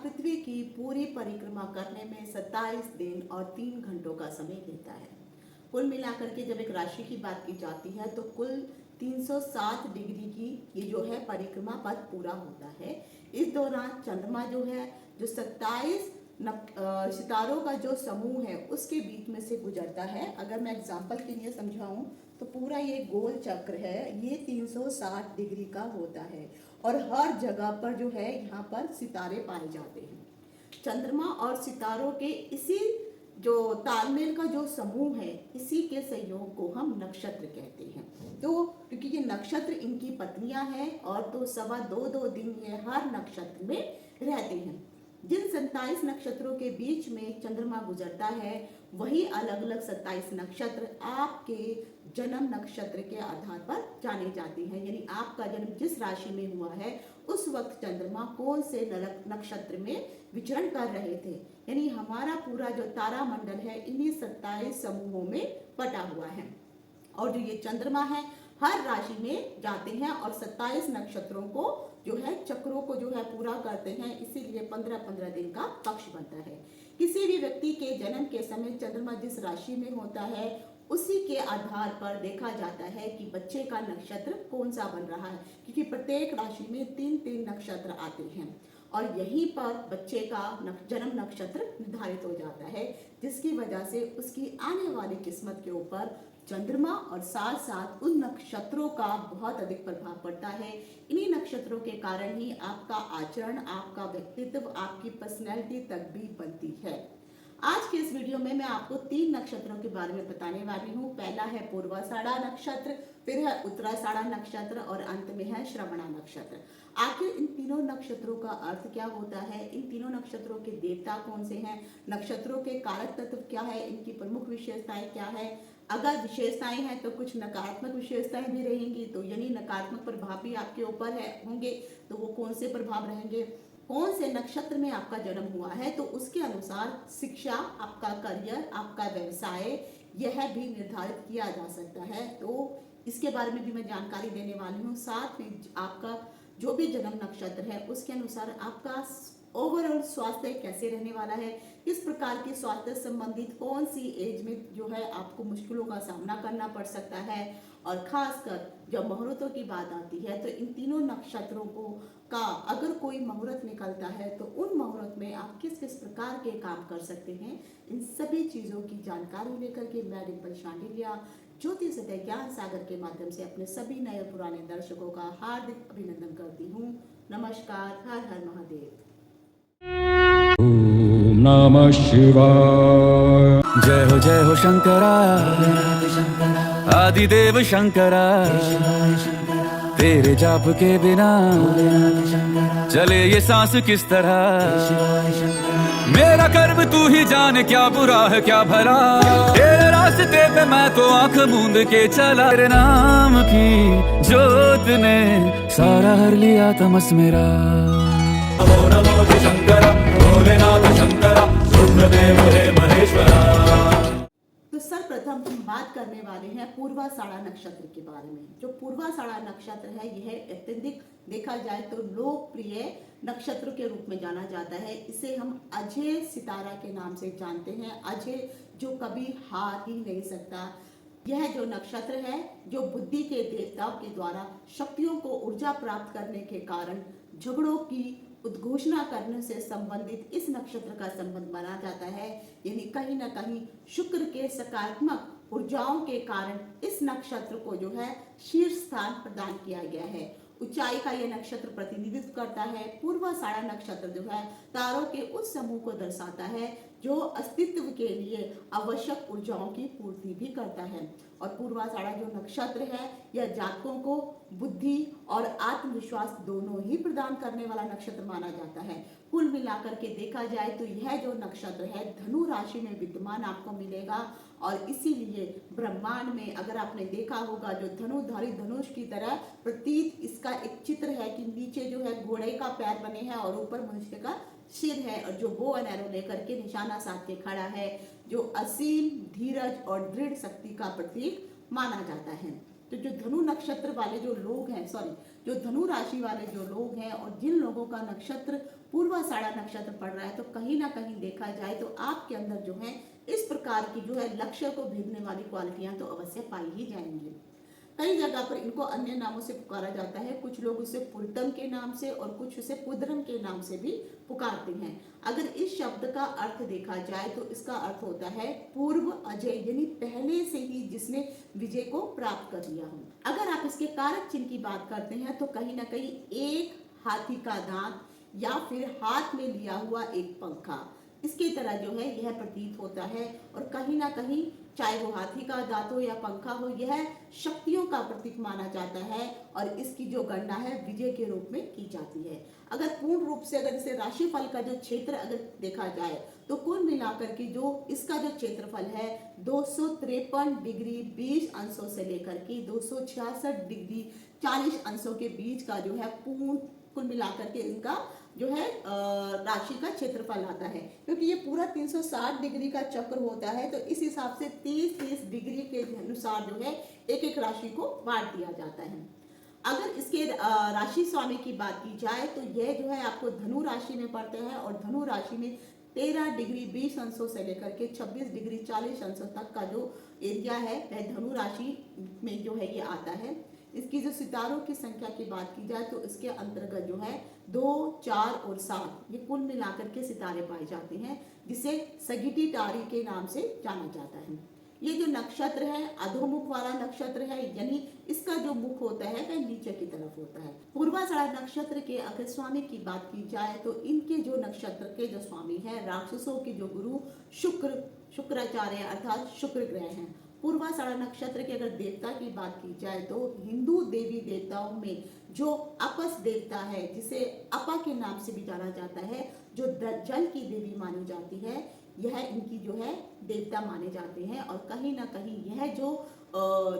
पृथ्वी की पूरी परिक्रमा करने में 27 दिन और 3 घंटों का समय लेता है। कुल मिलाकर के जब एक राशि की बात की जाती है तो कुल 307 डिग्री की ये जो है परिक्रमा पथ पूरा होता है। इस दौरान चंद्रमा जो है जो 27 सितारों का जो समूह है उसके बीच में से गुजरता है। अगर मैं एग्जाम्पल के लिए समझाऊं तो पूरा ये गोल चक्र है, ये 360 डिग्री का होता है और हर जगह पर जो है यहाँ पर सितारे पाए जाते हैं। चंद्रमा और सितारों के इसी जो तालमेल का जो समूह है, इसी के संयोग को हम नक्षत्र कहते हैं। तो क्योंकि ये नक्षत्र इनकी पत्नियां हैं और तो सवा दो दिन ये हर नक्षत्र में रहते हैं। जिन 27 नक्षत्रों के बीच में चंद्रमा गुजरता है वही अलग अलग 27 नक्षत्र आपके जन्म नक्षत्र के आधार पर जाने जाते हैं। यानी आपका जन्म जिस राशि में हुआ है उस वक्त चंद्रमा कौन से नक्षत्र में विचरण कर रहे थे। यानी हमारा पूरा जो तारा मंडल है इन्हीं 27 समूहों में बटा हुआ है और जो ये चंद्रमा है हर राशि में जाते हैं और 27 नक्षत्रों को जो है चक्रों को जो है पूरा करते हैं। इसीलिए 15-15 दिन का पक्ष बनता है। किसी भी व्यक्ति के जन्म के समय चंद्रमा जिस राशि में होता है उसी के आधार पर देखा जाता है कि बच्चे का नक्षत्र कौन सा बन रहा है, क्योंकि प्रत्येक राशि में 3-3 नक्षत्र आते हैं और यहीं पर बच्चे का जन्म नक्षत्र निर्धारित हो जाता है, जिसकी वजह से उसकी आने वाली किस्मत के ऊपर चंद्रमा और साथ साथ उन नक्षत्रों का बहुत अधिक प्रभाव पड़ता है। इन्हीं नक्षत्रों के कारण ही आपका आचरण, आपका व्यक्तित्व, आपकी पर्सनैलिटी तक भी बनती है। आज के इस वीडियो में मैं आपको 3 नक्षत्रों के बारे में बताने वाली हूँ। पहला है पूर्वाषाढ़ा नक्षत्र, फिर है उत्तराषाढ़ा नक्षत्र और अंत में है श्रवणा नक्षत्र। आखिर इन तीनों नक्षत्रों का अर्थ क्या होता है, इन तीनों नक्षत्रों के देवता कौन से हैं, नक्षत्रों के कारक तत्व क्या है, इनकी प्रमुख विशेषताएं क्या है। अगर विशेषताएं हैं तो कुछ नकारात्मक विशेषताएं भी रहेंगी, तो यानी नकारात्मक प्रभाव भी आपके ऊपर है होंगे, तो वो कौन से प्रभाव रहेंगे। कौन से नक्षत्र में आपका जन्म हुआ है तो उसके अनुसार शिक्षा, आपका करियर, आपका व्यवसाय यह भी निर्धारित किया जा सकता है। तो इसके बारे में भी मैं जानकारी देने वाली हूँ। साथ में आपका जो भी जन्म नक्षत्र है उसके अनुसार आपका ओवरऑल स्वास्थ्य कैसे रहने वाला है, किस प्रकार की स्वास्थ्य संबंधित कौन सी एज में जो है आपको मुश्किलों का सामना करना पड़ सकता है। और खासकर जब मुहूर्तों की बात आती है तो इन तीनों नक्षत्रों को का अगर कोई मुहूर्त निकलता है तो उन मुहूर्त में आप किस किस प्रकार के काम कर सकते हैं, इन सभी चीज़ों की जानकारी लेकर के मैं डिम्पल शांडिल्य ज्योतिष ज्ञान सागर के माध्यम से अपने सभी नए पुराने दर्शकों का हार्दिक अभिनंदन करती हूँ। नमस्कार, हर हर महादेव। ओम नमः शिवाय। जय हो शंकरा, आदिदेव शंकरा, तेरे जाप के बिना चले ये सांस किस तरह। मेरा कर्म तू ही जाने, क्या बुरा है क्या भला, तेरे रास्ते पे मैं तो आंख मूंद के चला। तेरे नाम की जोत ने सारा हर लिया तमस मेरा। नमो नमो शंकरा, भोलेनाथ शंकरा, रुद्रदेव हे महेश्वरा। तो सर्वप्रथम हम बात करने वाले हैं पूर्वाषाढ़ा नक्षत्र के बारे में। जो पूर्वाषाढ़ा नक्षत्र है यह अत्यधिक देखा जाए तो लोकप्रिय नक्षत्र के रूप में जाना जाता है। इसे हम अजय सितारा के नाम से जानते हैं, अजय जो कभी हार ही नहीं सकता। यह जो नक्षत्र है जो बुद्धि के देवताओं के द्वारा शक्तियों को ऊर्जा प्राप्त करने के कारण झगड़ों की उद्घोषणा करने से संबंधित इस नक्षत्र का संबंध माना जाता है। यानी कहीं ना कहीं शुक्र के सकारात्मक ऊर्जाओं के कारण इस नक्षत्र को जो है शीर्ष स्थान प्रदान किया गया है। ऊंचाई का यह नक्षत्र प्रतिनिधित्व करता है। पूर्वाषाढ़ा नक्षत्र जो है तारों के उस समूह को दर्शाता है जो अस्तित्व के लिए आवश्यक ऊर्जाओं की पूर्ति भी करता है। और पूर्वाषाढ़ा जो नक्षत्र है यह जातकों को बुद्धि और आत्मविश्वास दोनों ही प्रदान करने वाला नक्षत्र माना जाता है। कुल मिलाकर के देखा जाए तो यह जो नक्षत्र है धनु राशि में विद्यमान आपको मिलेगा और इसीलिए ब्रह्मांड में अगर आपने देखा होगा जो धनुधारी धनुष की तरह प्रतीत इसका एक चित्र है कि नीचे जो है घोड़े का पैर बने हैं और ऊपर मनुष्य का सिर है और जो बो एंड एरो लेकर के निशाना साध के खड़ा है, जो असीम धीरज और दृढ़ शक्ति का प्रतीक माना जाता है। तो जो धनु नक्षत्र वाले जो लोग हैं जो धनु राशि वाले जो लोग हैं और जिन लोगों का नक्षत्र पूर्वाषाढ़ा नक्षत्र पड़ रहा है तो कहीं ना कहीं देखा जाए तो आपके अंदर जो है इस प्रकार की जो है लक्ष्य को भेदने वाली क्वालिटियां तो अवश्य पाई ही जाएंगी। कई जगह पर इनको अन्य नामों से पुकारा जाता है, कुछ लोग उसे पुरतम के नाम से और कुछ उसे पुद्रम के नाम से भी पुकारते हैं। अगर इस शब्द का अर्थ देखा जाए तो इसका अर्थ होता है पूर्व अजय, यानी पहले से ही जिसने विजय को प्राप्त कर लिया हो। अगर आप इसके कारक चिन्ह की बात करते हैं तो कहीं ना कहीं एक हाथी का दांत या फिर हाथ में लिया हुआ एक पंखा, इसकी तरह जो है यह प्रतीत होता है। और कहीं ना कहीं चाहे वो हाथी का दांत हो या पंखा हो, यह शक्तियों का प्रतीक माना जाता है और इसकी जो गणना है विजय के रूप में की जाती है। अगर पूर्ण रूप से अगर इसे राशिफल का जो क्षेत्र अगर देखा जाए तो कुल मिलाकर के जो इसका जो क्षेत्रफल है 253 डिग्री 20 अंशों से लेकर के 266 डिग्री 40 अंशों के बीच का जो है पूर्ण कुल मिलाकर के इनका जो है राशि का क्षेत्रफल आता है। क्योंकि ये पूरा 360 डिग्री का चक्र होता है तो इस हिसाब से 30-30 डिग्री के अनुसार जो है एक एक राशि को बांट दिया जाता है। अगर इसके राशि स्वामी की बात की जाए तो यह जो है आपको धनु राशि में पड़ते हैं और धनु राशि में 13 डिग्री 20 अंशों से लेकर के 26 डिग्री 40 अंशों तक का जो एरिया है वह धनु राशि में जो है ये आता है। इसकी जो सितारों की संख्या की बात की जाए तो इसके अंतर्गत जो है 2, 4 और 7 ये कुल मिलाकर के सितारे पाए जाते हैं, जिसे सगिटीटारी के नाम से जाना जाता है। ये जो नक्षत्र है अधोमुख वाला नक्षत्र है, यानी इसका जो मुख होता है वह नीचे की तरफ होता है। पूर्वाषाढ़ा नक्षत्र के अगर स्वामी की बात की जाए तो इनके जो नक्षत्र के जो स्वामी है राक्षसों के जो गुरु शुक्राचार्य अर्थात शुक्र ग्रह हैं। पूर्वाषाढ़ा नक्षत्र के अगर देवता की बात की जाए तो हिंदू देवी देवताओं में जो अपस देवता है, जिसे अपा के नाम से भी जाना जाता है, जो जल की देवी मानी जाती है, यह इनकी जो है देवता माने जाते हैं। और कहीं ना कहीं यह जो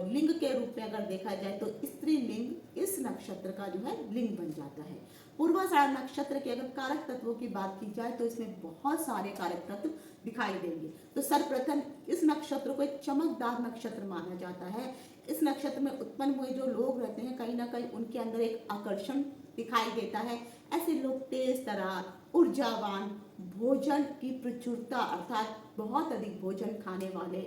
लिंग के रूप में अगर देखा जाए तो स्त्री लिंग इस नक्षत्र का जो है लिंग बन जाता है। पूर्वाषाढ़ा नक्षत्र के अगर कारक तत्वों की बात की जाए तो इसमें बहुत सारे कारक तत्व दिखाई देंगे। तो सर्वप्रथम इस नक्षत्र को एक चमकदार नक्षत्र माना जाता है। इस नक्षत्र में उत्पन्न हुए जो लोग रहते हैं कहीं ना कहीं उनके अंदर एक आकर्षण दिखाई देता है। ऐसे लोग तेज तरार, ऊर्जावान, भोजन की प्रचुरता अर्थात बहुत अधिक भोजन खाने वाले,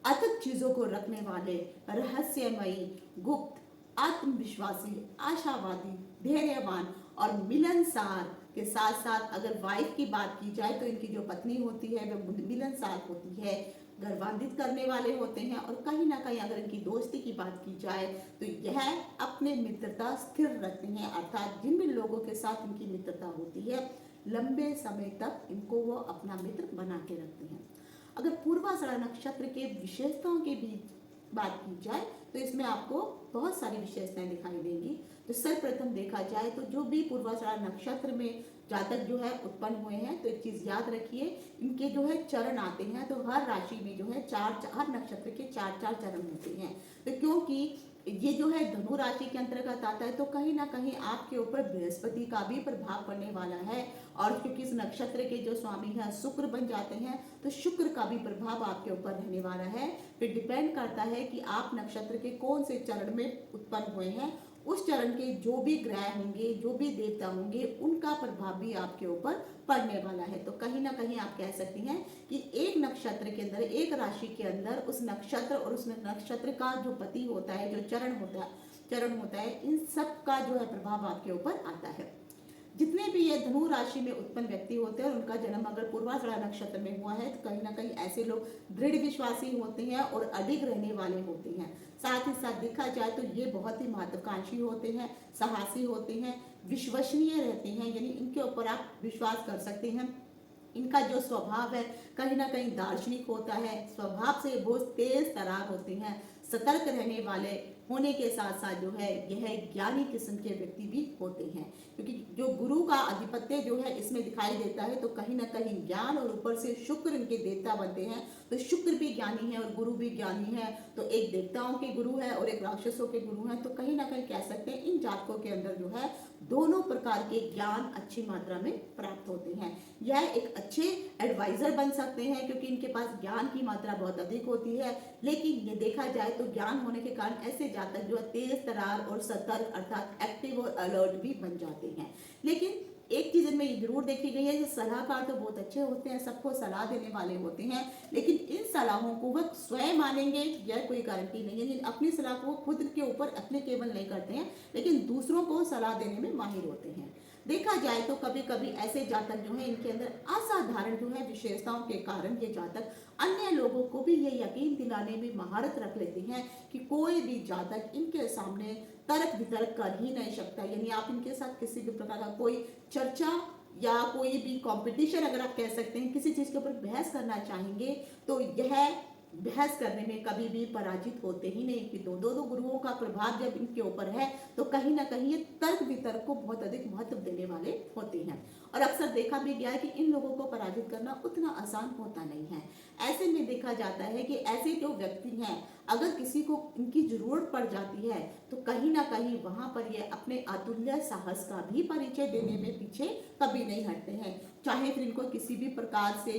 अथक चीजों को रखने वाले, रहस्यमयी, गुप्त, आत्मविश्वासी, आशावादी, धैर्यवान और मिलनसार के साथ साथ अगर वाइफ की बात की जाए तो इनकी जो पत्नी होती है वह मिलनसार होती है, गर्वान्वित करने वाले होते हैं। और कहीं ना कहीं अगर इनकी दोस्ती की बात की जाए तो यह अपने मित्रता स्थिर रखते हैं, अर्थात जिन भी लोगों के साथ इनकी मित्रता होती है लंबे समय तक इनको वो अपना मित्र बना के रखते हैं। अगर पूर्वाषाढ़ा नक्षत्र के विशेषताओं के बीच बात की जाए तो इसमें आपको बहुत सारी विशेषताएं दिखाई देंगी। तो सर्वप्रथम देखा जाए तो जो भी पूर्वाषाढ़ा नक्षत्र में जातक जो है उत्पन्न हुए हैं तो एक चीज याद रखिए, इनके जो है चरण आते हैं तो हर राशि में जो है हर नक्षत्र के 4-4 चरण होते हैं। तो क्योंकि ये जो है धनु राशि के अंतर्गत आता है तो कहीं ना कहीं आपके ऊपर बृहस्पति का भी प्रभाव पड़ने वाला है। और क्योंकि इस नक्षत्र के जो स्वामी हैं शुक्र बन जाते हैं तो शुक्र का भी प्रभाव आपके ऊपर रहने वाला है। फिर डिपेंड करता है कि आप नक्षत्र के कौन से चरण में उत्पन्न हुए हैं, उस चरण के जो भी ग्रह होंगे, जो भी देवता होंगे, उनका प्रभाव भी आपके ऊपर पड़ने वाला है। तो कहीं ना कहीं आप कह सकती हैं कि एक नक्षत्र के अंदर, एक राशि के अंदर उस नक्षत्र और उस नक्षत्र का जो पति होता है, जो चरण होता है, इन सब का जो है प्रभाव आपके ऊपर आता है। जितने भी ये धनु राशि में उत्पन्न व्यक्ति होते हैं उनका जन्म अगर पूर्वाषाढ़ा नक्षत्र में हुआ है तो कहीं ना कहीं ऐसे लोग दृढ़ विश्वासी होते हैं और अडिग रहने वाले होते हैं। साथ ही साथ देखा जाए तो ये बहुत ही महत्वाकांक्षी होते हैं, साहसी होते हैं, विश्वसनीय रहते हैं, यानी इनके ऊपर आप विश्वास कर सकते हैं। इनका जो स्वभाव है कहीं ना कहीं दार्शनिक होता है, स्वभाव से बहुत तेज तरार होते हैं, सतर्क रहने वाले होने के साथ साथ जो है यह ज्ञानी किस्म के व्यक्ति भी होते हैं। क्योंकि जो गुरु का आधिपत्य जो है इसमें दिखाई देता है तो कहीं ना कहीं ज्ञान और ऊपर से शुक्र इनके देवता बनते हैं। तो शुक्र भी ज्ञानी है और गुरु भी ज्ञानी है, तो एक देवताओं के गुरु है और एक राक्षसों के गुरु हैं। तो कहीं ना कहीं कह सकते हैं इन जातकों के अंदर जो है दोनों प्रकार के ज्ञान अच्छी मात्रा में प्राप्त होते हैं। यह एक अच्छे एडवाइजर बन सकते हैं क्योंकि इनके पास ज्ञान की मात्रा बहुत अधिक होती है। लेकिन ये देखा जाए तो ज्ञान होने के कारण ऐसे जातक जो है तेज तरार और सतर्क अर्थात एक्टिव और अलर्ट भी बन जाते हैं। लेकिन एक चीज़ इनमें ये जरूर देखी गई है कि सलाहकार तो बहुत अच्छे होते हैं, सबको सलाह देने वाले होते हैं, लेकिन इन सलाहों को वह स्वयं मानेंगे यह कोई गारंटी नहीं है। अपनी सलाह को खुद के ऊपर अपने केवल नहीं करते हैं, लेकिन दूसरों को सलाह देने में माहिर होते हैं। देखा जाए तो कभी कभी ऐसे जातक जो है इनके अंदर असाधारण जो है विशेषताओं के कारण ये जातक अन्य लोगों को भी ये यकीन दिलाने में महारत रख लेते हैं कि कोई भी जातक इनके सामने तर्क वितर्क कर ही नहीं सकता। यानी आप इनके साथ किसी भी प्रकार का कोई चर्चा या कोई भी कंपटीशन अगर आप कह सकते हैं, किसी चीज के ऊपर बहस करना चाहेंगे तो यह बहस करने में कभी भी पराजित होते ही नहीं। कि दो गुरुओं का प्रभाव जब इनके ऊपर है तो कहीं ना कहीं ये तर्क वितर्क को बहुत अधिक महत्व देने वाले होते हैं। और अक्सर देखा भी गया है कि इन लोगों को पराजित करना उतना आसान होता नहीं है। ऐसे में देखा जाता है कि ऐसे जो व्यक्ति हैं, अगर किसी को इनकी जरूरत पड़ जाती है तो कहीं ना कहीं वहां पर ये अपने अतुल्य साहस का भी परिचय देने में पीछे कभी नहीं हटते हैं। चाहे फिर इनको किसी भी प्रकार से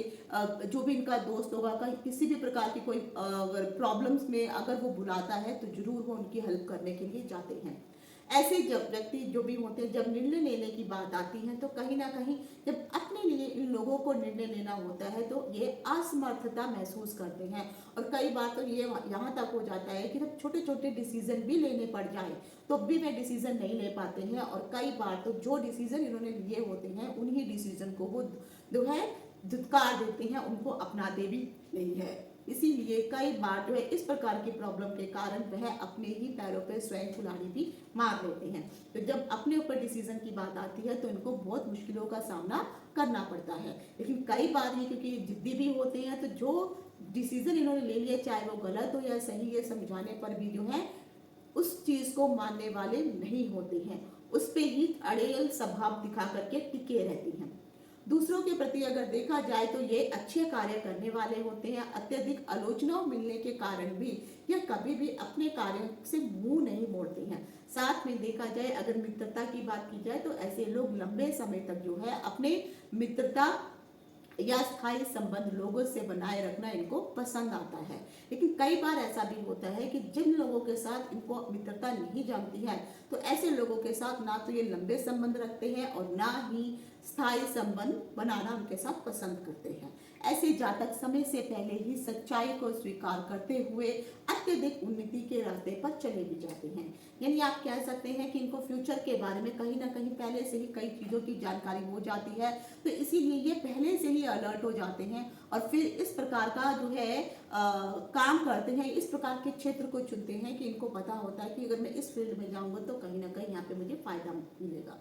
जो भी इनका दोस्त होगा, किसी भी प्रकार की कोई प्रॉब्लम्स में अगर वो बुलाता है तो जरूर वो उनकी हेल्प करने के लिए जाते हैं। ऐसे जब व्यक्ति जो भी होते हैं, जब निर्णय लेने की बात आती है तो कहीं ना कहीं जब अपने लिए इन लोगों को निर्णय लेना होता है तो ये असमर्थता महसूस करते हैं। और कई बार तो ये यहाँ तक हो जाता है कि जब छोटे छोटे डिसीजन भी लेने पड़ जाए तो भी वे डिसीजन नहीं ले पाते हैं। और कई बार तो जो डिसीजन इन्होंने लिए होते हैं उन्हीं डिसीजन को वो जो है धिक्कार देते हैं, उनको अपनाते भी नहीं है। इसीलिए कई बार जो है इस प्रकार की प्रॉब्लम के कारण वह अपने ही पैरों पर स्वयं कुल्हाड़ी भी मार लेते हैं। तो जब अपने ऊपर डिसीजन की बात आती है तो इनको बहुत मुश्किलों का सामना करना पड़ता है। लेकिन कई बार ये क्योंकि जिद्दी भी होते हैं तो जो डिसीजन इन्होंने ले लिया, चाहे वो गलत हो या सही, ये समझाने पर भी जो है उस चीज को मानने वाले नहीं होते हैं, उस पे ही अड़ेल स्वभाव दिखा करके टिके रहते हैं। दूसरों के प्रति अगर देखा जाए तो ये अच्छे कार्य करने वाले होते हैं। अत्यधिक आलोचना मिलने के कारण भी यह कभी भी अपने कार्यों से मुंह नहीं मोड़ते हैं। साथ में देखा जाए अगर मित्रता की बात की जाए तो ऐसे लोग लंबे समय तक जो है अपने मित्रता या स्थायी संबंध लोगों से बनाए रखना इनको पसंद आता है। लेकिन कई बार ऐसा भी होता है कि जिन लोगों के साथ इनको मित्रता नहीं जमती है तो ऐसे लोगों के साथ ना तो ये लंबे संबंध रखते हैं और ना ही स्थायी संबंध बनाना उनके साथ पसंद करते हैं। ऐसे जातक समय से पहले ही सच्चाई को स्वीकार करते हुए अत्यधिक उन्नति के रास्ते पर चले भी जाते हैं। यानी आप कह सकते हैं कि इनको फ्यूचर के बारे में कहीं ना कहीं पहले से ही कई चीज़ों की जानकारी हो जाती है, तो इसीलिए ये पहले से ही अलर्ट हो जाते हैं और फिर इस प्रकार का जो है काम करते हैं, इस प्रकार के क्षेत्र को चुनते हैं कि इनको पता होता है कि अगर मैं इस फील्ड में जाऊंगा तो कहीं ना कहीं यहाँ पे मुझे फायदा मिलेगा।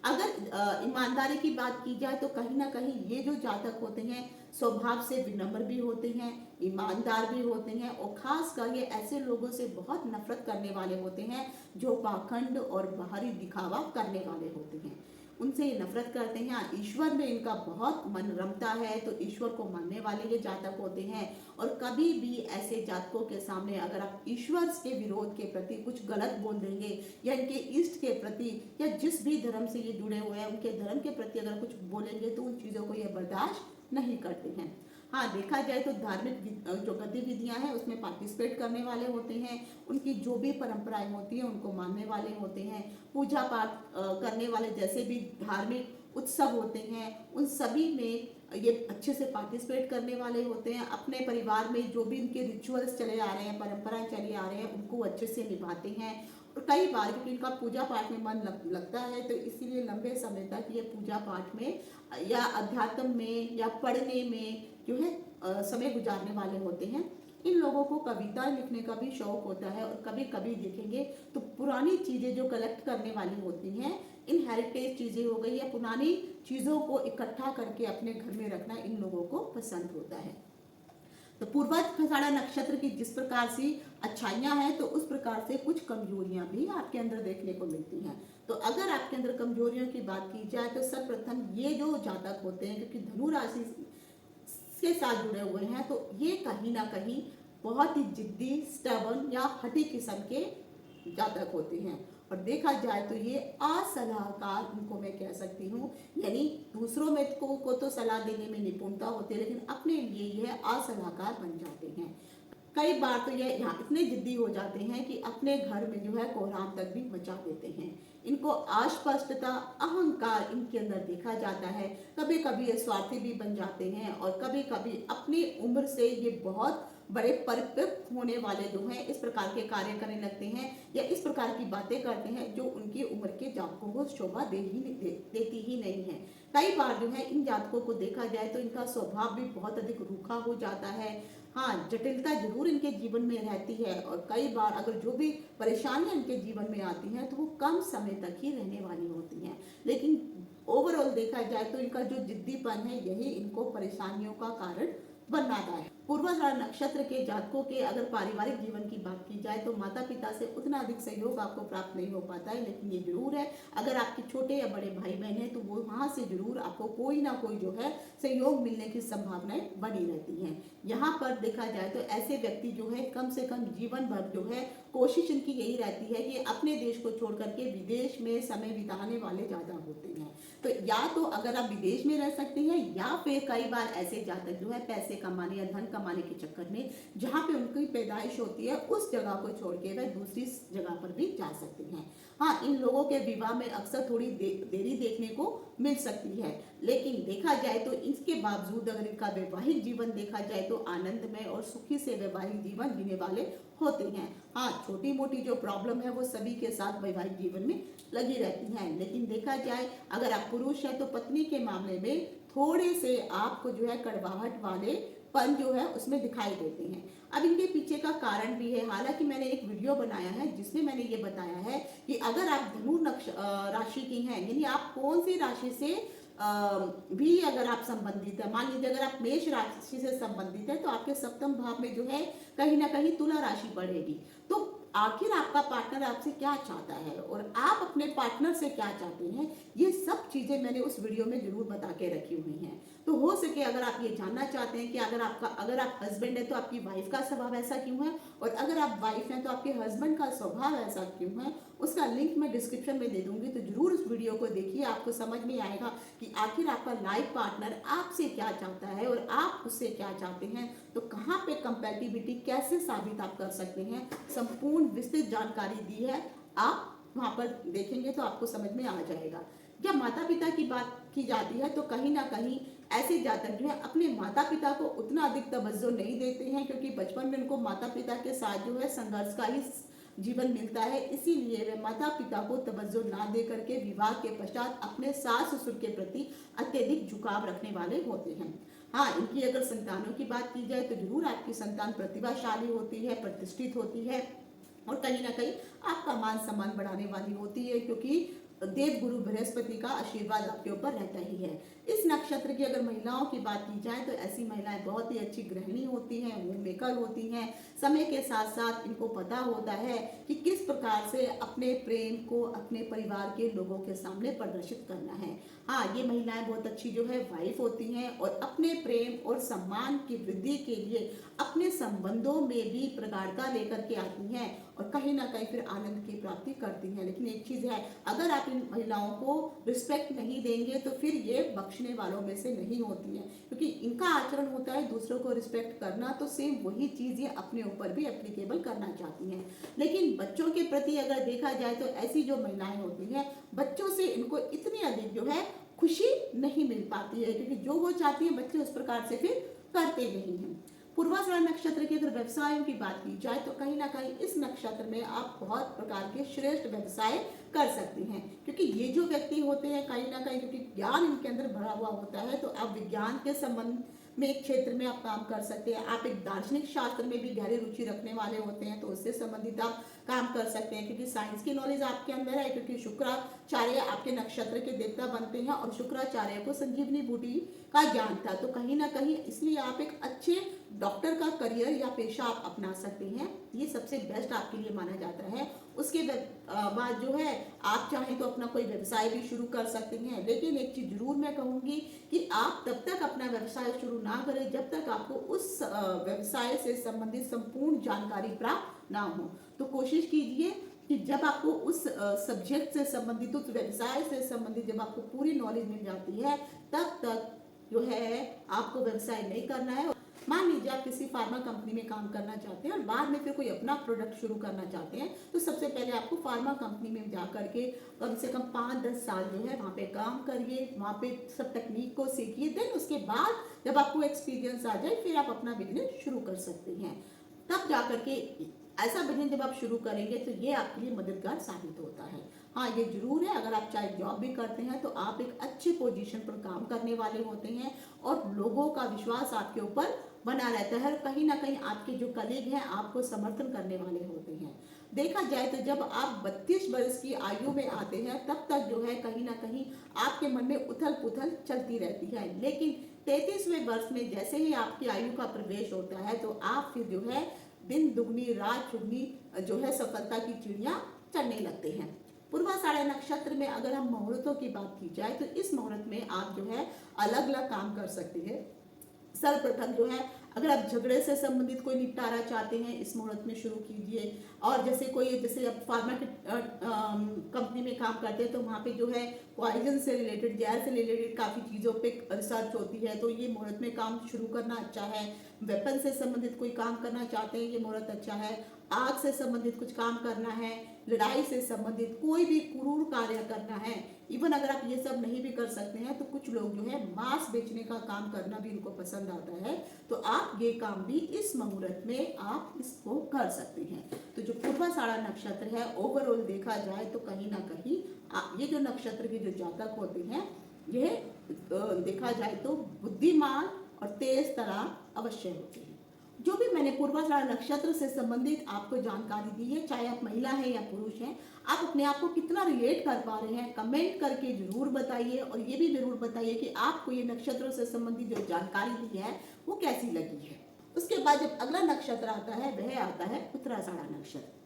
अगर ईमानदारी की बात की जाए तो कहीं ना कहीं ये जो जातक होते हैं स्वभाव से विनम्र भी होते हैं, ईमानदार भी होते हैं और खासकर ये ऐसे लोगों से बहुत नफरत करने वाले होते हैं जो पाखंड और बाहरी दिखावा करने वाले होते हैं, उनसे ये नफरत करते हैं। ईश्वर में इनका बहुत मन रमता है तो ईश्वर को मानने वाले ये जातक होते हैं। और कभी भी ऐसे जातकों के सामने अगर आप ईश्वर के विरोध के प्रति कुछ गलत बोल देंगे या इनके इष्ट के प्रति या जिस भी धर्म से ये जुड़े हुए हैं उनके धर्म के प्रति अगर कुछ बोलेंगे तो उन चीज़ों को ये बर्दाश्त नहीं करते हैं। हाँ, देखा जाए तो धार्मिक जो गतिविधियां हैं उसमें पार्टिसिपेट करने वाले होते हैं, उनकी जो भी परंपराएं होती हैं उनको मानने वाले होते हैं, पूजा पाठ करने वाले जैसे भी धार्मिक उत्सव होते हैं उन सभी में ये अच्छे से पार्टिसिपेट करने वाले होते हैं। अपने परिवार में जो भी इनके रिचुअल्स चले आ रहे हैं, परंपराएं चले आ रहे हैं, उनको अच्छे से निभाते हैं। और कई बार क्योंकि इनका पूजा पाठ में मन लगता है तो इसीलिए लंबे समय तक ये पूजा पाठ में या अध्यात्म में या पढ़ने में जो है समय गुजारने वाले होते हैं। इन लोगों को कविता लिखने का भी शौक होता है और कभी कभी देखेंगे तो पुरानी चीज़ें जो कलेक्ट करने वाली होती हैं, इनहेरिटेज चीज़ें हो गई या पुरानी चीज़ों को इकट्ठा करके अपने घर में रखना इन लोगों को पसंद होता है। तो पूर्वाषाढ़ा नक्षत्र की जिस प्रकार से अच्छाइयाँ हैं तो उस प्रकार से कुछ कमजोरियां भी आपके अंदर देखने को मिलती हैं। तो अगर आपके अंदर कमजोरियों की बात की जाए तो सर्वप्रथम ये जो जातक होते हैं क्योंकि धनु राशि के साथ जुड़े हुए हैं तो ये कहीं ना कहीं बहुत ही जिद्दी, स्टबर्न या हठी किस्म के जातक होते हैं। और देखा जाए तो ये असलाहकार उनको मैं कह सकती हूँ, यानी दूसरों में को तो सलाह देने में निपुणता होती है लेकिन अपने लिए यह असलाहकार बन जाते हैं। कई बार तो ये यहाँ इतने जिद्दी हो जाते हैं कि अपने घर में जो है कोहराम तक भी मचा देते हैं। इनको अस्पष्टता, अहंकार इनके अंदर देखा जाता है। कभी कभी ये स्वार्थी भी बन जाते हैं और कभी कभी अपनी उम्र से ये बहुत बड़े परिपक्व होने वाले जो हैं इस प्रकार के कार्य करने लगते हैं या इस प्रकार की बातें करते हैं जो उनकी उम्र के जातकों को शोभा देती ही नहीं है। कई बार जो है इन जातकों को देखा जाए तो इनका स्वभाव भी बहुत अधिक रूखा हो जाता है। हाँ, जटिलता जरूर इनके जीवन में रहती है और कई बार अगर जो भी परेशानियां इनके जीवन में आती हैं तो वो कम समय तक ही रहने वाली होती हैं। लेकिन ओवरऑल देखा जाए तो इनका जो जिद्दीपन है यही इनको परेशानियों का कारण बनाता है। पूर्वाषाढ़ नक्षत्र के जातकों के अगर पारिवारिक जीवन की बात की जाए तो माता पिता से उतना अधिक सहयोग आपको प्राप्त नहीं हो पाता है, लेकिन ये जरूर है अगर आपके छोटे या बड़े भाई बहन हैं तो वो वहां से जरूर आपको कोई ना कोई जो है सहयोग मिलने की संभावनाएं बनी रहती हैं। यहाँ पर देखा जाए तो ऐसे व्यक्ति जो है कम से कम जीवन भर जो है कोशिश इनकी यही रहती है कि अपने देश को छोड़ करके विदेश में समय बिताने वाले ज्यादा होते हैं। तो या तो अगर आप विदेश में रह सकते हैं या फिर कई बार ऐसे जातक जो है पैसे कमाने या धन कमाने के चक्कर में जहाँ पे उनकी पैदाइश होती है उस जगह को छोड़ के वह दूसरी जगह पर भी जा सकते हैं। हाँ, इन लोगों के विवाह में अक्सर थोड़ी देरी देखने को मिल सकती है, लेकिन देखा जाए तो इसके बावजूद अगर इनका वैवाहिक जीवन देखा जाए तो आनंदमय और सुखी से वैवाहिक जीवन जीने वाले होते हैं। हाँ, छोटी मोटी जो प्रॉब्लम है वो सभी के साथ वैवाहिक जीवन में लगी रहती हैं, लेकिन देखा जाए अगर आप पुरुष हैं तो पत्नी के मामले में थोड़े से आपको जो है कड़वाहट वाले पन जो है उसमें दिखाई देते हैं। अब इनके पीछे का कारण भी है। हालांकि मैंने एक वीडियो बनाया है जिसमें मैंने ये बताया है कि अगर आप धनु राशि की हैं, यानी आप कौन सी राशि से भी अगर आप संबंधित है, मान लीजिए अगर आप मेष राशि से संबंधित है तो आपके सप्तम भाव में जो है कहीं ना कहीं तुला राशि पड़ेगी। तो आखिर आपका पार्टनर आपसे क्या चाहता है और आप अपने पार्टनर से क्या चाहते हैं, ये सब चीजें मैंने उस वीडियो में जरूर बता के रखी हुई हैं। तो हो सके अगर आप ये जानना चाहते हैं कि अगर आप हस्बैंड है तो आपकी वाइफ का स्वभाव ऐसा क्यों है और अगर आप वाइफ हैं तो आपके हस्बैंड का स्वभाव ऐसा क्यों है, उसका लिंक मैं डिस्क्रिप्शन में दे दूंगी। तो जरूर उस वीडियो को देखिए, आपको समझ में आएगा कि आखिर आपका लाइफ पार्टनर आपसे क्या चाहता है और आप उससे क्या चाहते हैं। तो कहाँ पे कंपैटिबिलिटी कैसे साबित आप कर सकते हैं, संपूर्ण विस्तृत जानकारी दी है, आप वहां पर देखेंगे तो आपको समझ में आ जाएगा। जब माता पिता की बात की जाती है तो कहीं ना कहीं ऐसे जातक जो है अपने माता पिता को उतना अधिक तवज्जो नहीं देते हैं, क्योंकि बचपन में उनको माता पिता के साथ जो है संघर्ष का ही जीवन मिलता है, इसीलिए वे माता पिता को तवज्जो ना दे करके विवाह के पश्चात अपने सास ससुर के प्रति अत्यधिक झुकाव रखने वाले होते हैं। हाँ, इनकी अगर संतानों की बात की जाए तो जरूर आपकी संतान प्रतिभाशाली होती है, प्रतिष्ठित होती है और कहीं ना कहीं आपका मान सम्मान बढ़ाने वाली होती है, क्योंकि देव गुरु बृहस्पति का आशीर्वाद आपके ऊपर रहता ही है। इस नक्षत्र की अगर महिलाओं की बात की जाए तो ऐसी महिलाएं बहुत ही अच्छी गृहिणी होती हैं, होम मेकर होती हैं। समय के साथ साथ इनको पता होता है कि किस प्रकार से अपने प्रेम को अपने परिवार के लोगों के सामने प्रदर्शित करना है। हाँ, ये महिलाएं बहुत अच्छी जो है वाइफ होती हैं और अपने प्रेम और सम्मान की वृद्धि के लिए अपने संबंधों में भी प्रगाढ़ता लेकर के आती हैं और कहीं ना कहीं फिर आनंद की प्राप्ति करती हैं। लेकिन एक चीज है, अगर आप इन महिलाओं को रिस्पेक्ट नहीं देंगे तो फिर ये बख्शने वालों में से नहीं होती हैं, क्योंकि इनका आचरण होता है दूसरों को रिस्पेक्ट करना, तो सेम वही चीज ये अपने ऊपर भी एप्लीकेबल करना चाहती हैं। लेकिन बच्चों के प्रति अगर देखा जाए तो ऐसी जो महिलाएं होती हैं बच्चों से इनको इतनी अधिक जो है खुशी नहीं मिल पाती है, क्योंकि जो वो चाहती है बच्चे उस प्रकार से फिर करते नहीं हैं। पूर्वाषाढ़ नक्षत्र के अगर व्यवसायों की बात की जाए तो कहीं ना कहीं इस नक्षत्र में आप बहुत प्रकार के श्रेष्ठ व्यवसाय कर सकते हैं, क्योंकि ये जो व्यक्ति होते हैं कहीं ना कहीं क्योंकि ज्ञान इनके अंदर भरा हुआ होता है, तो आप विज्ञान के संबंध में एक क्षेत्र में आप काम कर सकते हैं। आप एक दार्शनिक शास्त्र में भी गहरी रुचि रखने वाले होते हैं तो उससे संबंधित आप काम कर सकते हैं, क्योंकि साइंस की नॉलेज आपके अंदर है, क्योंकि शुक्राचार्य आपके नक्षत्र के देवता बनते हैं और शुक्राचार्य को संजीवनी बूटी का ज्ञान था, तो कहीं ना कहीं इसलिए आप एक अच्छे डॉक्टर का करियर या पेशा आप अपना सकते हैं। ये सबसे बेस्ट आपके लिए माना जाता है। उसके बाद जो है आप चाहें तो अपना कोई व्यवसाय भी शुरू कर सकते हैं, लेकिन एक चीज जरूर मैं कहूंगी कि आप तब तक अपना व्यवसाय शुरू ना करें जब तक आपको उस व्यवसाय से संबंधित संपूर्ण जानकारी प्राप्त ना हो। तो कोशिश कीजिए कि जब आपको उस सब्जेक्ट से संबंधित, उस व्यवसाय से संबंधित जब आपको पूरी नॉलेज मिल जाती है तब तक जो है आपको व्यवसाय नहीं करना है। मान लीजिए आप किसी फार्मा कंपनी में काम करना चाहते हैं और बाद में फिर कोई अपना प्रोडक्ट शुरू करना चाहते हैं, तो सबसे पहले आपको फार्मा कंपनी में जा करके कम से कम 5-10 साल जो है वहाँ पे काम करिए, वहाँ पे सब टेक्निक को सीखिए। देन उसके बाद जब आपको एक्सपीरियंस आ जाए फिर आप अपना बिजनेस शुरू कर सकते हैं। तब जा करके ऐसा बिजनेस जब आप शुरू करेंगे तो ये आपके लिए मददगार साबित होता है। हाँ, ये जरूर है, अगर आप चाहे जॉब भी करते हैं तो आप एक अच्छी पोजीशन पर काम करने वाले होते हैं और लोगों का विश्वास आपके ऊपर बना रहता है। कहीं ना कहीं आपके जो कलीग हैं आपको समर्थन करने वाले होते हैं। देखा जाए तो जब आप 32 वर्ष की आयु में आते हैं तब तक जो है कहीं ना कहीं आपके मन में उथल पुथल चलती रहती है, लेकिन 33वें वर्ष में जैसे ही आपकी आयु का प्रवेश होता है तो आप फिर जो है दिन दुगनी रात चुगनी जो है सफलता की चिड़िया चढ़ने लगते हैं। पूर्वाषाढ़ा नक्षत्र में अगर हम मुहूर्तों की बात की जाए तो इस मुहूर्त में आप जो है अलग अलग काम कर सकते हैं। सर्वप्रथम जो है अगर आप झगड़े से संबंधित कोई निपटारा चाहते हैं इस मुहूर्त में शुरू कीजिए। और जैसे आप फार्मा की कंपनी में काम करते हैं तो वहाँ पे जो है पॉइजन से रिलेटेड, जहर से रिलेटेड काफ़ी चीज़ों पे रिसर्च होती है, तो ये मुहूर्त में काम शुरू करना अच्छा है। वेपन से संबंधित कोई काम करना चाहते हैं ये मुहूर्त अच्छा है। आग से संबंधित कुछ काम करना है, लड़ाई से संबंधित कोई भी क्रूर कार्य करना है, इवन अगर आप ये सब नहीं भी कर सकते हैं तो कुछ लोग जो है मांस बेचने का काम करना भी उनको पसंद आता है, तो आप ये काम भी इस मुहूर्त में आप इसको कर सकते हैं। तो जो पूर्वाषाढ़ा नक्षत्र है ओवरऑल देखा जाए तो कहीं ना कहीं ये जो नक्षत्र के जो जातक होते हैं ये देखा जाए तो बुद्धिमान और तेज तरार अवश्य होते हैं। जो भी मैंने पूर्वाषाढ़ा नक्षत्र से संबंधित आपको जानकारी दी है, चाहे आप महिला हैं या पुरुष हैं, आप अपने आप को कितना रिलेट कर पा रहे हैं कमेंट करके जरूर बताइए। और ये भी जरूर बताइए कि आपको ये नक्षत्रों से संबंधित जो जानकारी दी है वो कैसी लगी है। उसके बाद जब अगला नक्षत्र आता है वह आता है उत्तराषाढ़ा नक्षत्र।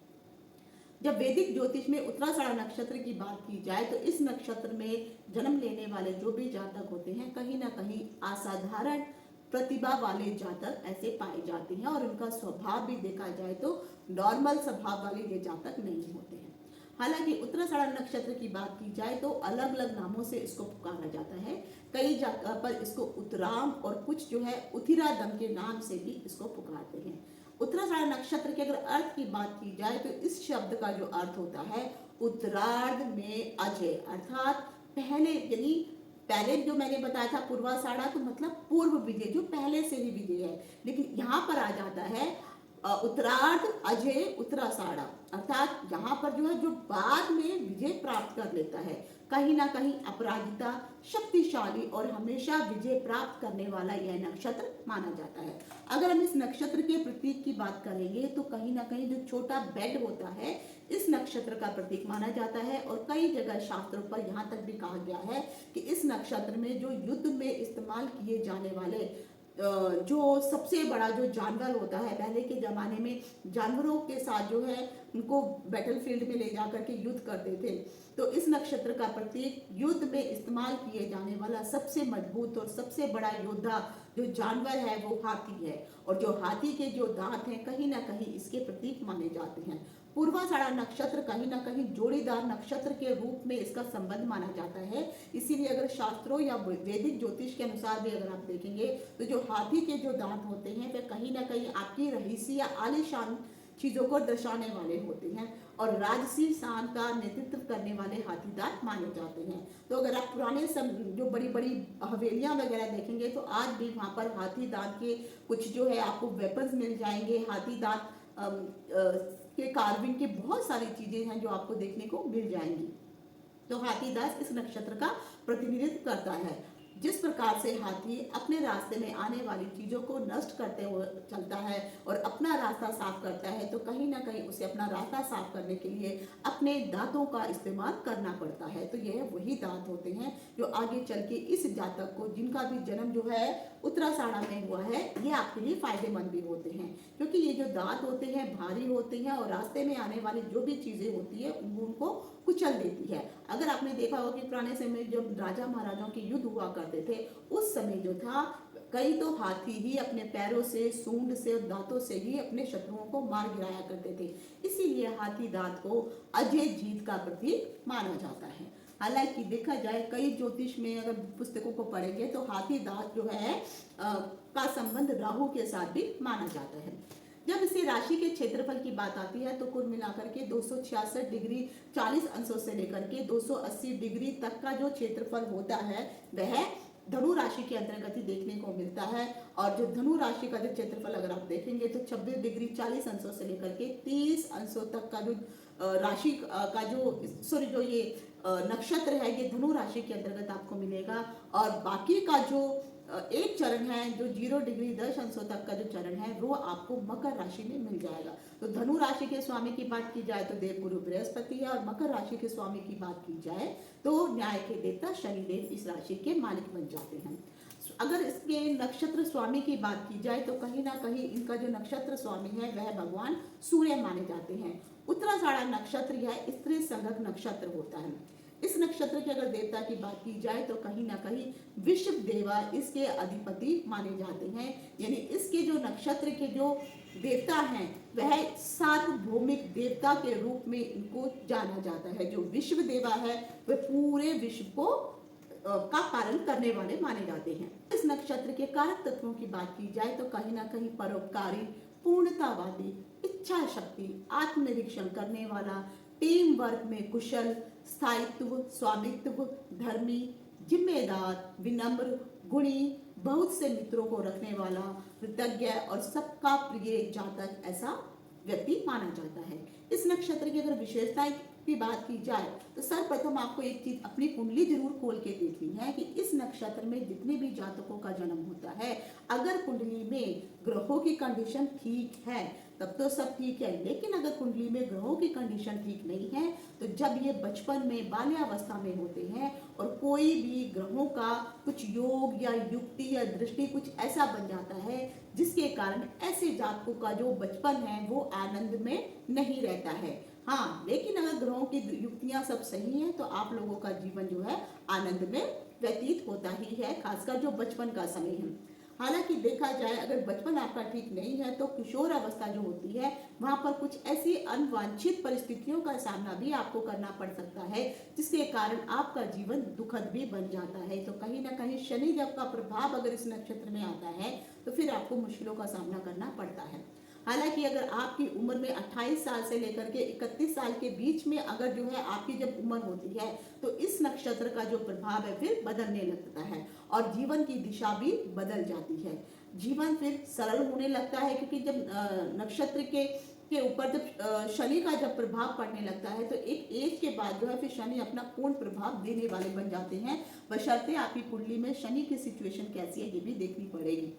जब वैदिक ज्योतिष में उत्तराषाढ़ा नक्षत्र की बात की जाए तो इस नक्षत्र में जन्म लेने वाले जो भी जातक होते हैं कहीं ना कहीं असाधारण प्रतिभा वाले जातक ऐसे पाए जाते हैं और उनका स्वभाव भी देखा जाए तो नॉर्मल स्वभाव वाले ये जातक नहीं होते हैं। हालांकि उत्तराषाढ़ा नक्षत्र की बात की जाए तो अलग अलग नामों से इसको पुकारा जाता है। कई जगह पर इसको उत्तराम और कुछ जो है उत्तरादम के नाम से भी इसको पुकारते हैं। उत्तराषाढ़ा नक्षत्र के अगर अर्थ की बात की जाए तो इस शब्द का जो अर्थ होता है उत्तरार्ध में अजय, अर्थात पहले, यानी पहले जो मैंने बताया था पूर्वाषाढ़ा तो मतलब पूर्व विजय, जो पहले से ही विजय है, लेकिन यहाँ पर आ जाता है उत्तरार्ध अजय उत्तराषाढ़ा, अर्थात यहाँ पर जो है जो बाद में विजय प्राप्त कर लेता है, कहीं ना कहीं अपराजिता, शक्तिशाली और हमेशा विजय प्राप्त करने वाला यह नक्षत्र माना जाता है। अगर हम इस नक्षत्र के प्रतीक की बात करेंगे तो कहीं ना कहीं जो छोटा बेड होता है इस नक्षत्र का प्रतीक माना जाता है। और कई जगह शास्त्रों पर यहाँ तक भी कहा गया है कि इस नक्षत्र में जो युद्ध में इस्तेमाल किए जाने वाले जो सबसे बड़ा जो जानवर होता है, पहले के जमाने में जानवरों के साथ जो है उनको बैटलफील्ड में ले जाकर के युद्ध करते थे, तो इस नक्षत्र का प्रतीक युद्ध में इस्तेमाल किए जाने वाला सबसे मजबूत और सबसे बड़ा योद्धा जो जानवर है वो हाथी है। और जो हाथी के जो दांत हैं कहीं ना कहीं इसके प्रतीक माने जाते हैं। पूर्वाषाढ़ा नक्षत्र कहीं ना कहीं जोड़ीदार नक्षत्र के रूप में इसका संबंध माना जाता है। इसीलिए अगर शास्त्रों या वैदिक ज्योतिष के अनुसार भी अगर आप देखेंगे तो जो हाथी के जो दांत होते हैं वे कहीं ना कहीं आपकी रईसी या आलीशान चीजों को दर्शाने वाले होते हैं और राजसी शान का नेतृत्व करने वाले हाथी दांत माने जाते हैं। तो अगर आप पुराने जो बड़ी बड़ी हवेलियां वगैरह देखेंगे तो आज भी वहाँ पर हाथी दांत के कुछ जो है आपको वेपन्स मिल जाएंगे। हाथी दांत के कार्विंग की बहुत सारी चीजें हैं जो आपको देखने को मिल जाएंगी। तो हाथी दांत इस नक्षत्र का प्रतिनिधित्व करता है। जिस प्रकार से हाथी अपने रास्ते में आने वाली चीजों को नष्ट करते हुए चलता है और अपना रास्ता साफ करता है, तो कहीं ना कहीं उसे अपना रास्ता साफ करने के लिए अपने दांतों का इस्तेमाल करना पड़ता है। तो यह वही दांत होते हैं जो आगे चल के इस जातक को, जिनका भी जन्म जो है उत्तराषाढ़ा में हुआ है, ये आपके लिए फायदेमंद भी होते हैं, क्योंकि ये जो दांत होते हैं भारी होते हैं और रास्ते में आने वाली जो भी चीजें होती है उनको कुचल देती है। अगर आपने देखा होगा कि पुराने समय में जब राजा महाराजाओं के युद्ध हुआ करते थे उस समय जो था कई तो हाथी ही अपने पैरों से, सूंड से और दांतों से ही अपने शत्रुओं को मार गिराया करते थे। इसीलिए हाथी दांत को अजय जीत का प्रतीक माना जाता है। हालांकि देखा जाए कई ज्योतिष में अगर पुस्तकों को पढ़ेंगे तो हाथी दांत जो है का संबंध राहु के साथ भी माना जाता है। जब इसी राशि के क्षेत्रफल की बात आती है तो कुल मिलाकर के 266 डिग्री 40 अंशों से लेकर के 280 डिग्री तक का जो क्षेत्रफल होता है वह धनु राशि के अंतर्गत ही देखने को मिलता है। और जो धनु राशि का जो क्षेत्रफल अगर आप देखेंगे तो 26 डिग्री 40 अंशों से लेकर के 30 अंशों तक का जो राशि का जो ये नक्षत्र है ये धनु राशि के अंतर्गत आपको मिलेगा। और बाकी का जो एक चरण है जो 0 डिग्री 10 अंशों तक का जो चरण है वो आपको मकर राशि में मिल जाएगा। तो धनु राशि के स्वामी की बात की जाए तो देवगुरु बृहस्पति है, और मकर राशि के स्वामी की बात की जाए तो न्याय के देवता शनिदेव इस राशि के मालिक बन जाते हैं। अगर इसके नक्षत्र स्वामी की बात की जाए तो कहीं ना कहीं इनका जो नक्षत्र स्वामी है वह भगवान सूर्य माने जाते हैं। उत्तराषाढ़ा नक्षत्र यह स्त्री संगत नक्षत्र होता है। इस नक्षत्र के अगर देवता की बात की जाए तो कहीं ना कहीं विश्व देवा इसके अधिपति माने जाते हैं। यानी इसके जो नक्षत्र के जो देवता हैं वह सार्वभौमिक देवता के रूप में इनको जाना जाता है। जो विश्व देवा है वह पूरे विश्व को का पालन करने वाले माने जाते हैं। इस नक्षत्र के कारक तत्वों की बात की जाए तो कहीं ना कहीं परोपकारी, पूर्णतावादी, इच्छा शक्ति, आत्मनिरीक्षण करने वाला, टीम वर्क में कुशल, स्थायित्व, स्वामित्व, धर्मी, जिम्मेदार, विनम्र, गुणी, बहुत से मित्रों को रखने वाला, कृतज्ञ और सबका प्रिय जातक ऐसा व्यक्ति माना जाता है। इस नक्षत्र की अगर विशेषताएं की बात की जाए तो सर्वप्रथम आपको एक चीज अपनी कुंडली जरूर खोल के देखनी है कि इस नक्षत्र में जितने भी जातकों का जन्म होता है अगर कुंडली में ग्रहों की कंडीशन ठीक है तब तो सब ठीक है। लेकिन अगर कुंडली में ग्रहों की कंडीशन ठीक नहीं है तो जब ये बचपन में बाल्यावस्था में होते हैं और कोई भी ग्रहों का कुछ योग या युक्ति या दृष्टि कुछ ऐसा बन जाता है जिसके कारण ऐसे जातकों का जो बचपन है वो आनंद में नहीं रहता है। हाँ, लेकिन अगर ग्रहों की युक्तियां सब सही हैं तो आप लोगों का जीवन जो है आनंद में व्यतीत होता ही है, खासकर जो बचपन का समय है। हालांकि देखा जाए अगर बचपन आपका ठीक नहीं है तो किशोर अवस्था जो होती है वहां पर कुछ ऐसी अनवांछित परिस्थितियों का सामना भी आपको करना पड़ सकता है जिसके कारण आपका जीवन दुखद भी बन जाता है। तो कहीं ना कहीं शनि देव का प्रभाव अगर इस नक्षत्र में आता है तो फिर आपको मुश्किलों का सामना करना पड़ता है। हालांकि अगर आपकी उम्र में 28 साल से लेकर के 31 साल के बीच में अगर जो है आपकी जब उम्र होती है तो इस नक्षत्र का जो प्रभाव है फिर बदलने लगता है और जीवन की दिशा भी बदल जाती है। जीवन फिर सरल होने लगता है क्योंकि जब नक्षत्र के ऊपर जब शनि का जब प्रभाव पड़ने लगता है तो एक एज के बाद जो है फिर शनि अपना पूर्ण प्रभाव देने वाले बन जाते हैं, बशर्ते आपकी कुंडली में शनि की सिचुएशन कैसी है ये भी देखनी पड़ेगी।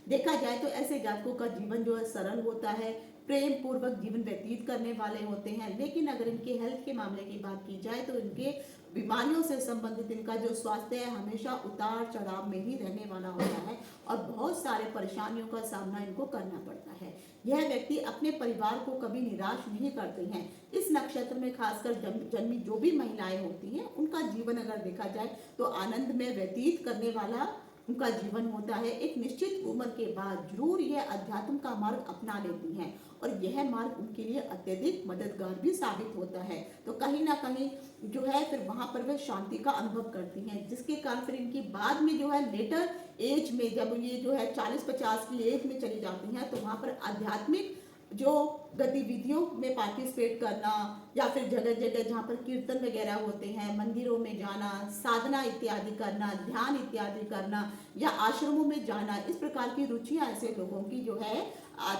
देखा जाए तो ऐसे जातकों का जीवन जो है सरल होता है, प्रेम पूर्वक जीवन व्यतीत करने वाले होते हैं। लेकिन अगर इनके हेल्थ के मामले की बात की जाए तो इनके बीमारियों से संबंधित इनका जो स्वास्थ्य है हमेशा उतार चढ़ाव में ही रहने वाला होता है और बहुत सारे परेशानियों का सामना इनको करना पड़ता है। यह व्यक्ति अपने परिवार को कभी निराश नहीं करते हैं। इस नक्षत्र में खासकर जन्मी जो भी महिलाएं होती हैं उनका जीवन अगर देखा जाए तो आनंद में व्यतीत करने वाला उनका जीवन होता है। एक निश्चित उम्र के बाद जरूर यह अध्यात्म का मार्ग अपना लेती हैं और यह मार्ग उनके लिए अत्यधिक मददगार भी साबित होता है। तो कहीं ना कहीं जो है फिर वहां पर वे शांति का अनुभव करती हैं जिसके कारण फिर इनकी बाद में जो है लेटर एज में जब ये जो है 40-50 की एज में चली जाती हैं तो वहां पर आध्यात्मिक जो गतिविधियों में पार्टिसिपेट करना या फिर जगह जगह जहाँ पर कीर्तन वगैरह होते हैं, मंदिरों में जाना, साधना इत्यादि करना, ध्यान इत्यादि करना या आश्रमों में जाना, इस प्रकार की रुचियां ऐसे लोगों की जो है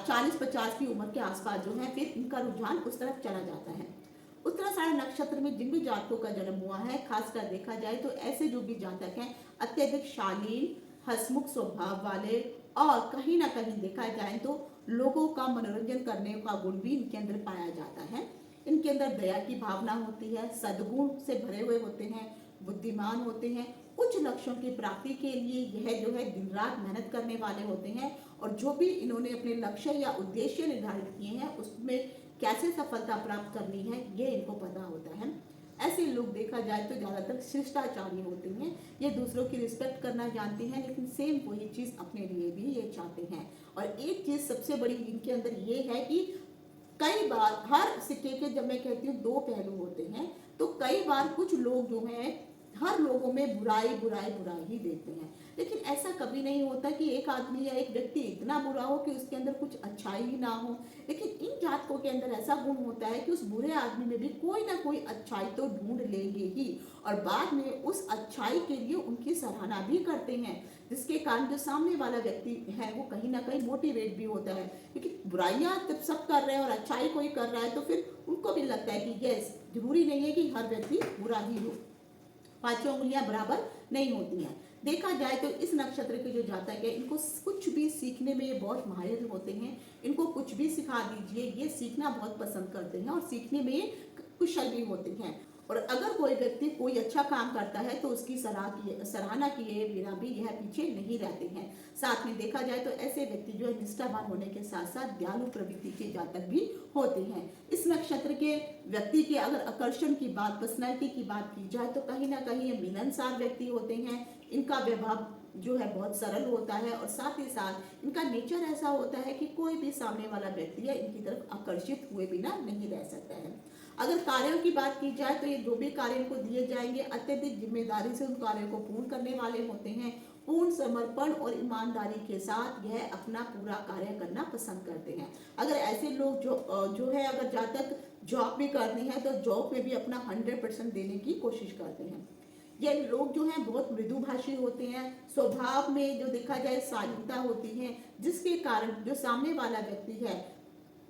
40-50 की उम्र के आसपास जो है फिर इनका रुझान उस तरफ चला जाता है। उत्तराषाढ़ नक्षत्र में जिन भी जातकों का जन्म हुआ है खासकर देखा जाए तो ऐसे जो भी जातक हैं अत्यधिक शालीन, हंसमुख स्वभाव वाले और कहीं ना कहीं देखा जाए तो लोगों का मनोरंजन करने का गुण भी इनके अंदर पाया जाता है। इनके अंदर दया की भावना होती है, सद्गुण से भरे हुए होते हैं, बुद्धिमान होते हैं, उच्च लक्ष्यों की प्राप्ति के लिए यह जो है दिन रात मेहनत करने वाले होते हैं और जो भी इन्होंने अपने लक्ष्य या उद्देश्य निर्धारित किए हैं उसमें कैसे सफलता प्राप्त करनी है ये इनको पता होता है। ऐसे लोग देखा जाए तो ज़्यादातर शिष्टाचारी होते हैं, ये दूसरों की रिस्पेक्ट करना जानते हैं लेकिन सेम वही चीज़ अपने लिए भी ये चाहते हैं। और एक चीज़ सबसे बड़ी इनके अंदर ये है कि कई बार हर सिक्के के जब मैं कहती हूँ दो पहलू होते हैं तो कई बार कुछ लोग जो हैं हर लोगों में बुराई बुराई बुराई ही देखते हैं, लेकिन ऐसा कभी नहीं होता कि एक आदमी या एक व्यक्ति इतना बुरा हो कि उसके अंदर कुछ अच्छाई ही ना हो। लेकिन इन जातकों के अंदर ऐसा गुण होता है कि उस बुरे आदमी में भी कोई ना कोई अच्छाई तो ढूंढ लेंगे ही, और बाद में उस अच्छाई के लिए उनकी सराहना भी करते हैं, जिसके कारण जो सामने वाला व्यक्ति है वो कहीं ना कहीं मोटिवेट भी होता है। क्योंकि बुराइयां जब सब कर रहे हैं और अच्छाई कोई कर रहा है तो फिर उनको भी लगता है कि यस, जरूरी नहीं है कि हर व्यक्ति बुरा ही हो, पांचों उंगलियां बराबर नहीं होती हैं। देखा जाए तो इस नक्षत्र के जो जातक है इनको कुछ भी सीखने में ये बहुत माहिर होते हैं। इनको कुछ भी सिखा दीजिए, ये सीखना बहुत पसंद करते हैं और सीखने में ये कुशल भी होते हैं। और अगर कोई व्यक्ति कोई अच्छा काम करता है तो उसकी सराहना किए बिना भी यह पीछे नहीं रहते हैं। साथ में देखा जाए तो ऐसे व्यक्ति जो है निष्ठावान होने के साथ साथ दयालु प्रवृत्ति के जातक भी होते हैं। इस नक्षत्र के व्यक्ति के अगर आकर्षण की बात, पर्सनैलिटी की बात की जाए तो कहीं ना कहीं ये मिलनसार व्यक्ति होते हैं। इनका व्यवहार जो है बहुत सरल होता है और साथ ही साथ इनका नेचर ऐसा होता है कि कोई भी सामने वाला व्यक्ति है इनकी तरफ आकर्षित हुए बिना नहीं रह सकता है। अगर कार्यों की बात की जाए तो ये जो भी कार्य इनको दिए जाएंगे अत्यधिक जिम्मेदारी से उन कार्यों को पूर्ण करने वाले होते हैं। पूर्ण समर्पण और ईमानदारी के साथ यह अपना पूरा कार्य करना पसंद करते हैं। अगर ऐसे लोग जो है अगर जातक जॉब भी करनी है तो जॉब में भी अपना 100% देने की कोशिश करते हैं। ये लोग जो हैं बहुत मृदुभाषी होते हैं, स्वभाव में जो देखा जाए शालीनता होती है, जिसके कारण जो सामने वाला व्यक्ति है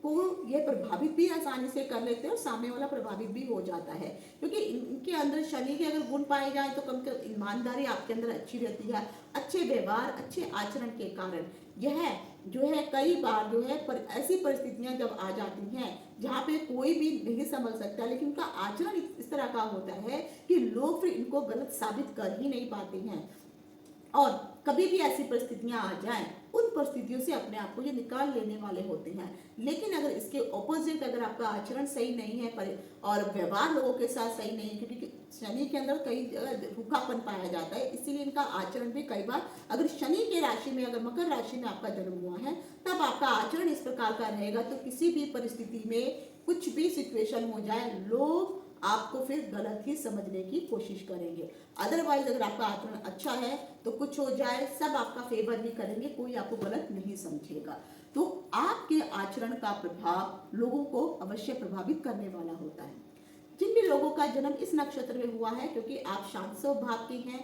को ये प्रभावित भी आसानी से कर लेते हैं और सामने वाला प्रभावित भी हो जाता है। क्योंकि इनके अंदर शनि के अगर गुण पाए जाए तो कम से कम ईमानदारी आपके अंदर अच्छी रहती है। अच्छे व्यवहार, अच्छे आचरण के कारण यह जो है कई बार जो है ऐसी परिस्थितियां जब आ जाती हैं जहाँ पे कोई भी नहीं समझ सकता, लेकिन उनका आचरण इस तरह का होता है कि लोग फिर इनको गलत साबित कर ही नहीं पाते हैं। और कभी भी ऐसी परिस्थितियां आ जाएं, उन परिस्थितियों से अपने आप को ये निकाल लेने वाले होते हैं। लेकिन अगर इसके ऑपोजिट अगर आपका आचरण सही नहीं है और व्यवहार लोगों के साथ सही नहीं है, क्योंकि शनि के अंदर कई जगह रूखापन पाया जाता है, इसीलिए इनका आचरण भी कई बार अगर शनि के राशि में अगर मकर राशि में आपका जन्म हुआ है तब आपका आचरण इस प्रकार का रहेगा तो किसी भी परिस्थिति में कुछ भी सिचुएशन हो जाए लोग आपको फिर गलत ही समझने की कोशिश करेंगे। अदरवाइज अगर आपका आचरण अच्छा है तो कुछ हो जाए सब आपका फेवर ही करेंगे, कोई आपको गलत नहीं समझेगा। तो आपके आचरण का प्रभाव लोगों को अवश्य प्रभावित करने वाला होता है। जिन भी लोगों का जन्म इस नक्षत्र में हुआ है, क्योंकि आप शांत स्वभाव के हैं,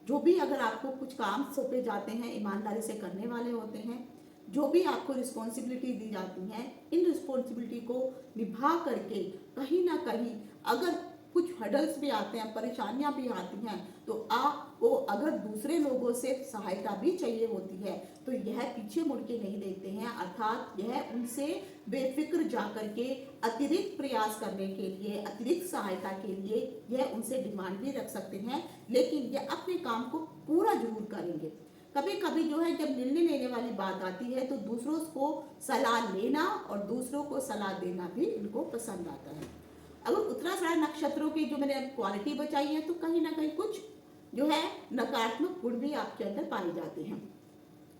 जो भी अगर आपको कुछ काम सौंपे जाते हैं ईमानदारी से करने वाले होते हैं, जो भी आपको रिस्पॉन्सिबिलिटी दी जाती है इन रिस्पॉन्सिबिलिटी को निभा करके कहीं ना कहीं अगर कुछ हर्डल्स भी आते हैं, परेशानियां भी आती हैं, तो आपको अगर दूसरे लोगों से सहायता भी चाहिए होती है तो यह पीछे मुड़ के नहीं देखते हैं, अर्थात यह उनसे बेफिक्र जा करके अतिरिक्त प्रयास करने के लिए, अतिरिक्त सहायता के लिए यह उनसे डिमांड भी रख सकते हैं, लेकिन यह अपने काम को पूरा जरूर करेंगे। कभी कभी जो है जब निर्णय लेने वाली बात आती है तो दूसरों को सलाह लेना और दूसरों को सलाह देना भी इनको पसंद आता है। अगर उत्तराषाढ़ नक्षत्रों की जो मैंने क्वालिटी बताई है तो कहीं ना कहीं कुछ जो है नकारात्मक गुण भी आपके अंदर पाए जाते हैं।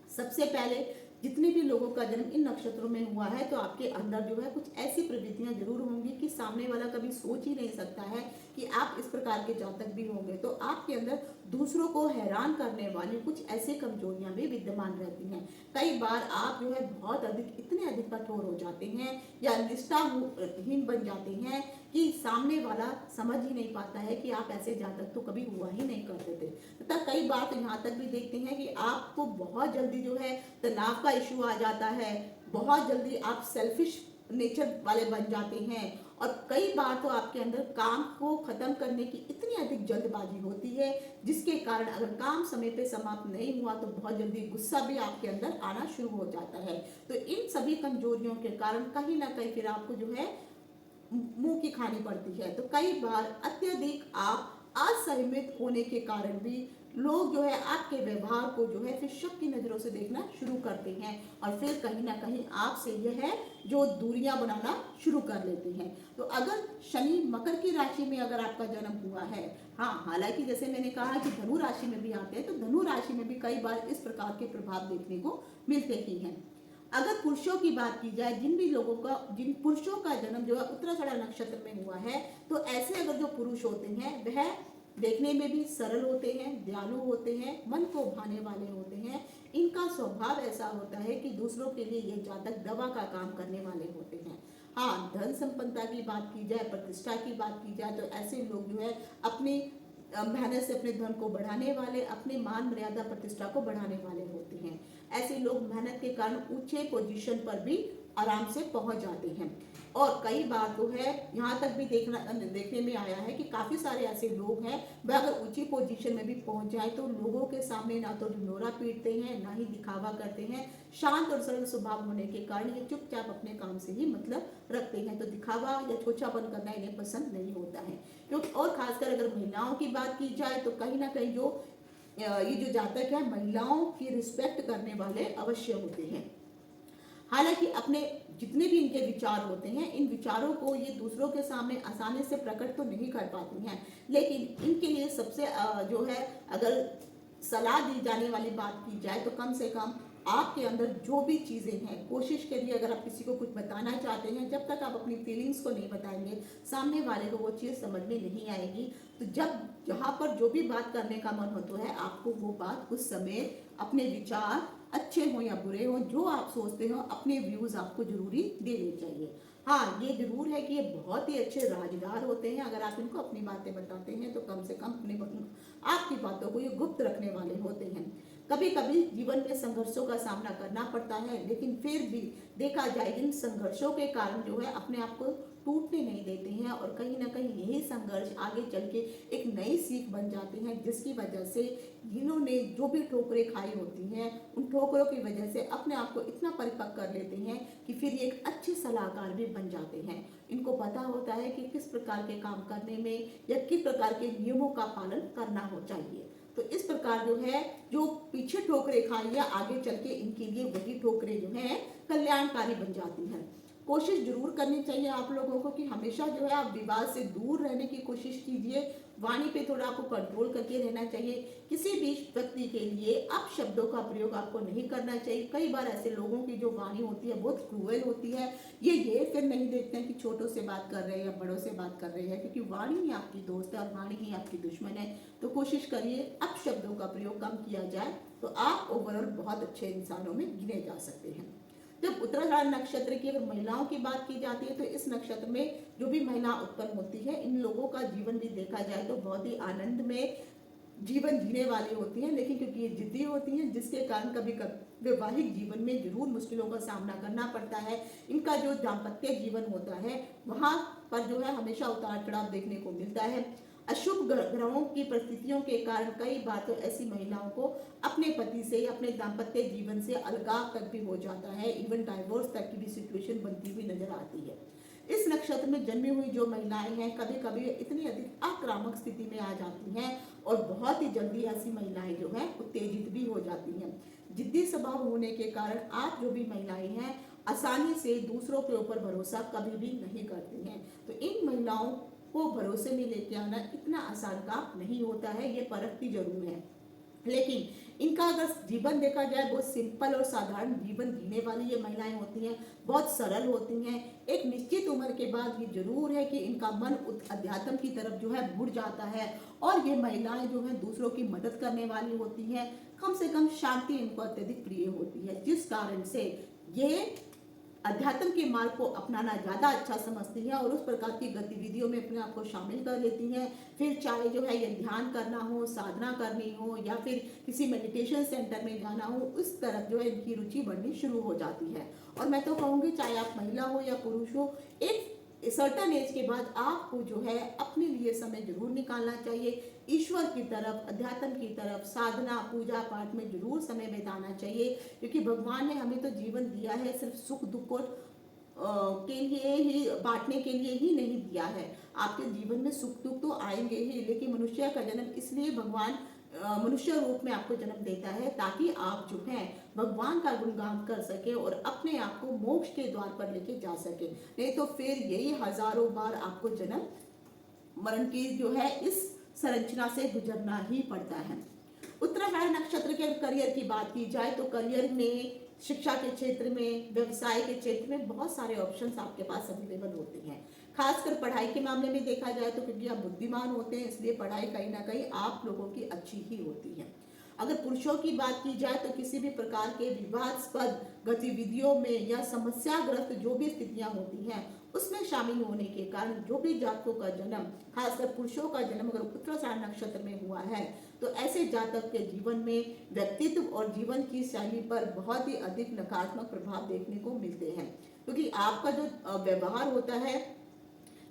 सबसे पहले जितने भी लोगों का जन्म इन नक्षत्रों में हुआ है तो आपके अंदर जो है कुछ ऐसी प्रवृत्तियां जरूर होंगी कि सामने वाला कभी सोच ही नहीं सकता है कि आप इस प्रकार के जातक भी होंगे। तो आपके अंदर दूसरों को हैरान करने वाली कुछ ऐसी कमजोरियां भी विद्यमान रहती हैं। कई बार आप जो है बहुत अधिक, इतने अधिक कठोर हो जाते हैं या निष्ठाहीन बन जाते हैं कि सामने वाला समझ ही नहीं पाता है कि आप ऐसे जातक तो कभी हुआ ही नहीं करते थे। तथा कई बार तो यहाँ तक भी देखते हैं कि आपको बहुत जल्दी जो है तनाव का इशू आ जाता है, बहुत जल्दी आप सेल्फिश नेचर वाले बन जाते हैं और कई बार तो आपके अंदर काम को खत्म करने की इतनी अधिक जल्दबाजी होती है जिसके कारण अगर काम समय पे समाप्त नहीं हुआ तो बहुत जल्दी गुस्सा भी आपके अंदर आना शुरू हो जाता है। तो इन सभी कमजोरियों के कारण कहीं ना कहीं फिर आपको जो है मुंह की खानी पड़ती है। तो कई बार अत्यधिक आप असहमित होने के कारण भी लोग जो है आपके व्यवहार को जो है फिर शक की नजरों से देखना शुरू करते हैं और फिर कहीं ना कहीं आपसे यह है जो दूरियां बनाना शुरू कर लेते हैं। तो अगर शनि मकर की राशि में अगर आपका जन्म हुआ है, हाँ हालांकि जैसे मैंने कहा कि धनु राशि में भी आते हैं, तो धनु राशि में भी कई बार इस प्रकार के प्रभाव देखने को मिलते ही हैं। अगर पुरुषों की बात की जाए, जिन पुरुषों का जन्म जो है उत्तराषाढ़ा नक्षत्र में हुआ है, तो ऐसे अगर जो पुरुष होते हैं वह देखने में भी सरल होते हैं, दयालु होते हैं, मन को भाने वाले होते हैं। इनका स्वभाव ऐसा होता है कि दूसरों के लिए ये जातक दवा का काम करने वाले होते हैं। हाँ, धन संपन्नता की बात की जाए, प्रतिष्ठा की बात की जाए, तो ऐसे लोग जो है अपनी मेहनत से अपने धन को बढ़ाने वाले, अपने मान मर्यादा प्रतिष्ठा को बढ़ाने वाले होते हैं। ऐसे लोग मेहनत के कारण ऊंचे पोजीशन पर भी आराम से पहुंच जाते हैं। और कई बार तो है यहाँ तक भी देखने में आया है कि काफ़ी सारे ऐसे लोग हैं, वह अगर ऊंची पोजीशन में भी पहुंच जाए तो लोगों के सामने ना तो ढिंढोरा पीटते हैं, ना ही दिखावा करते हैं। शांत और सरल स्वभाव होने के कारण ये चुपचाप अपने काम से ही मतलब रखते हैं, तो दिखावा या छोटापन करना इन्हें पसंद नहीं होता है। क्योंकि और खासकर अगर महिलाओं की बात की जाए तो कहीं ना कहीं ये जो जातक है महिलाओं की रिस्पेक्ट करने वाले अवश्य होते हैं। हालांकि अपने जितने भी इनके विचार होते हैं, इन विचारों को ये दूसरों के सामने आसानी से प्रकट तो नहीं कर पाती हैं, लेकिन इनके लिए सबसे जो है अगर सलाह दी जाने वाली बात की जाए तो कम से कम आपके अंदर जो भी चीज़ें हैं, कोशिश करिए अगर आप किसी को कुछ बताना चाहते हैं, जब तक आप अपनी फीलिंग्स को नहीं बताएंगे सामने वाले को वो चीज़ समझ में नहीं आएगी। तो जहाँ पर जो भी बात करने का मन होता है, आपको वो बात उस समय अपने विचार अच्छे हो या बुरे हो, जो आप सोचते हो अपने व्यूज़ आपको जरूरी देने चाहिए। हाँ, ये जरूर है कि ये बहुत ही अच्छे राजदार होते हैं। अगर आप इनको अपनी बातें बताते हैं तो कम से कम आपकी बातों को ये गुप्त रखने वाले होते हैं। कभी कभी जीवन में संघर्षों का सामना करना पड़ता है, लेकिन फिर भी देखा जाए इन संघर्षों के कारण जो है अपने आप को टूटने नहीं देते हैं, और कहीं ना कहीं यही संघर्ष आगे चल के एक नई सीख बन जाते हैं, जिसकी वजह से इन्होंने जो भी ठोकरें खाई होती हैं उन ठोकरों की वजह से अपने आप को इतना परिपक्व कर लेते हैं कि फिर ये एक अच्छे सलाहकार भी बन जाते हैं। इनको पता होता है कि किस प्रकार के काम करने में या किस प्रकार के नियमों का पालन करना हो चाहिए। तो इस प्रकार जो है जो पीछे ठोकरें खाई है, आगे चल के इनके लिए वही ठोकरें जो है कल्याणकारी बन जाती हैं। कोशिश जरूर करनी चाहिए आप लोगों को कि हमेशा जो है आप विवाद से दूर रहने की कोशिश कीजिए। वाणी पे थोड़ा आपको कंट्रोल करके रहना चाहिए। किसी भी व्यक्ति के लिए अपशब्दों का प्रयोग आपको नहीं करना चाहिए। कई बार ऐसे लोगों की जो वाणी होती है बहुत क्रूएल होती है। ये फिर नहीं देखते हैं कि छोटों से बात कर रहे हैं या बड़ों से बात कर रहे हैं, क्योंकि वाणी ही आपकी दोस्त है और वाणी ही आपकी दुश्मन है। तो कोशिश करिए अपशब्दों का प्रयोग कम किया जाए, तो आप ओवरऑल बहुत अच्छे इंसानों में गिने जा सकते हैं। जब उत्तराषाढ़ नक्षत्र की अगर महिलाओं की बात की जाती है तो इस नक्षत्र में जो भी महिला उत्पन्न होती है, इन लोगों का जीवन भी देखा जाए तो बहुत ही आनंद में जीवन जीने वाली होती हैं, लेकिन क्योंकि ये जिद्दी होती हैं जिसके कारण कभी कभी वैवाहिक जीवन में जरूर मुश्किलों का सामना करना पड़ता है। इनका जो दाम्पत्य जीवन होता है वहाँ पर जो है हमेशा उतार चढ़ाव देखने को मिलता है। अशुभ ग्रहों की परिस्थितियों के कारण कई बार तो ऐसी महिलाओं को अपने पति से या अपने दाम्पत्य जीवन से अलगाव तक भी हो जाता है, इवन डाइवोर्स तक की भी सिचुएशन बनती हुई नजर आती है। इस नक्षत्र में जन्मी हुई जो महिलाएं हैं कभी कभी इतनी अधिक आक्रामक स्थिति में आ जाती हैं और बहुत ही जल्दी ऐसी महिलाएं जो है उत्तेजित भी हो जाती हैं। जिद्दी स्वभाव होने के कारण आप जो भी महिलाएं हैं आसानी से दूसरों के ऊपर भरोसा कभी भी नहीं करती हैं। तो इन महिलाओं को भरोसे में लेके आना इतना आसान काम नहीं होता है, ये परखती जरूर है। लेकिन इनका अगर जीवन देखा जाए बहुत सिंपल और साधारण जीवन जीने वाली ये महिलाएं होती हैं, बहुत सरल होती हैं। एक निश्चित उम्र के बाद ये जरूर है कि इनका मन अध्यात्म की तरफ जो है मुड़ जाता है, और ये महिलाएं जो है दूसरों की मदद करने वाली होती हैं। कम से कम शांति इनको अत्यधिक प्रिय होती है, जिस कारण से ये अध्यात्म के मार्ग को अपनाना ज़्यादा अच्छा समझती हैं और उस प्रकार की गतिविधियों में अपने आप को शामिल कर लेती हैं। फिर चाहे जो है ये ध्यान करना हो, साधना करनी हो, या फिर किसी मेडिटेशन सेंटर में जाना हो, उस तरफ जो है इनकी रुचि बढ़नी शुरू हो जाती है। और मैं तो कहूँगी चाहे आप महिला हो या पुरुष हो, एक सर्टन एज के बाद आपको जो है अपने लिए समय जरूर निकालना चाहिए। ईश्वर की तरफ, अध्यात्म की तरफ, साधना पूजा पाठ में जरूर समय बिताना चाहिए, क्योंकि भगवान ने हमें तो जीवन दिया है सिर्फ सुख दुख को के लिए ही, बांटने के लिए ही नहीं दिया है। आपके जीवन में सुख दुख तो आएंगे ही, लेकिन मनुष्य का जन्म इसलिए भगवान मनुष्य रूप में आपको जन्म देता है ताकि आप जो है भगवान का गुणगान कर सके और अपने आप को मोक्ष के द्वार पर लेके जा सके। नहीं तो फिर यही हजारों बार आपको जन्म मरण की जो है इस संरचना से गुजरना ही पड़ता है। उत्तराषाढ़ नक्षत्र के करियर की बात की जाए तो करियर में, शिक्षा के क्षेत्र में, व्यवसाय के क्षेत्र में बहुत सारे ऑप्शंस आपके पास अवेलेबल होते हैं। खासकर पढ़ाई के मामले में देखा जाए तो क्योंकि आप बुद्धिमान होते हैं इसलिए पढ़ाई कहीं ना कहीं आप लोगों की अच्छी ही होती है। अगर पुरुषों की बात की जाए तो किसी भी प्रकार के विवादास्पद गतिविधियों में या समस्याग्रस्त जो भी स्थितियां होती हैं उसमें शामिल होने के कारण जो भी जातकों का जन्म, खासकर पुरुषों का जन्म अगर उत्तराषाढ़ नक्षत्र में हुआ है तो ऐसे जातक के जीवन में व्यक्तित्व और जीवन की शैली पर बहुत ही अधिक नकारात्मक प्रभाव देखने को मिलते हैं, क्योंकि आपका जो व्यवहार होता है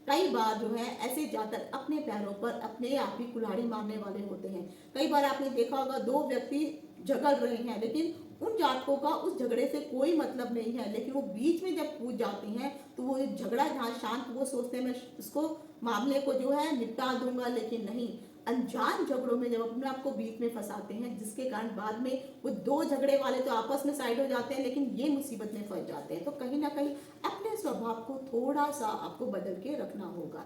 कई बार जो है ऐसे जातक अपने पैरों पर अपने आप ही कुल्हाड़ी मारने वाले होते हैं। कई बार आपने देखा होगा दो व्यक्ति झगड़ रहे हैं लेकिन उन जातकों का उस झगड़े से कोई मतलब नहीं है, लेकिन वो बीच में जब कूद जाते हैं तो वो झगड़ा जहाँ शांत, वो सोचते हैं मैं इसको मामले को जो है निपटा दूंगा, लेकिन नहीं, अनजान झगड़ों में जब अपने आप को बीच में फंसाते हैं जिसके कारण बाद में वो दो झगड़े वाले तो आपस में साइड हो जाते हैं लेकिन ये मुसीबत में फंस जाते हैं। तो कहीं ना कहीं अपने स्वभाव को थोड़ा सा आपको बदल के रखना होगा।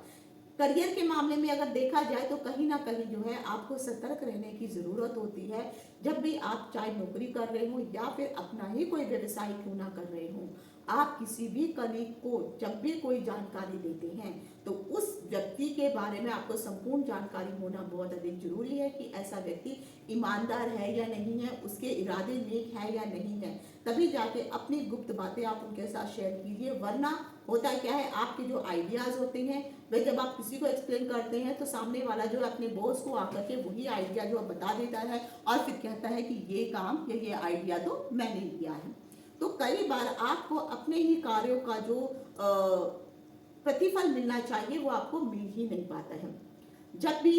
करियर के मामले में अगर देखा जाए तो कहीं ना कहीं जो है आपको सतर्क रहने की जरूरत होती है। जब भी आप चाहे नौकरी कर रहे हो या फिर अपना ही कोई व्यवसाय क्यों ना कर रहे हो, आप किसी भी कलीग को जब भी कोई जानकारी देते हैं तो उस व्यक्ति के बारे में आपको संपूर्ण जानकारी होना बहुत अधिक जरूरी है कि ऐसा व्यक्ति ईमानदार है या नहीं है, उसके इरादे नेक है या नहीं है, तभी जाके अपनी गुप्त बातें आप उनके साथ शेयर कीजिए। वरना होता क्या है, आपके जो आइडियाज होते हैं वे जब आप किसी को एक्सप्लेन करते हैं तो सामने वाला जो है अपने बॉस को आकर के वही आइडिया जो बता देता है और फिर कहता है कि ये काम या ये आइडिया तो मैंने लिया है। तो कई बार आपको अपने ही कार्यों का जो प्रतिफल मिलना चाहिए वो आपको मिल ही नहीं पाता है। जब भी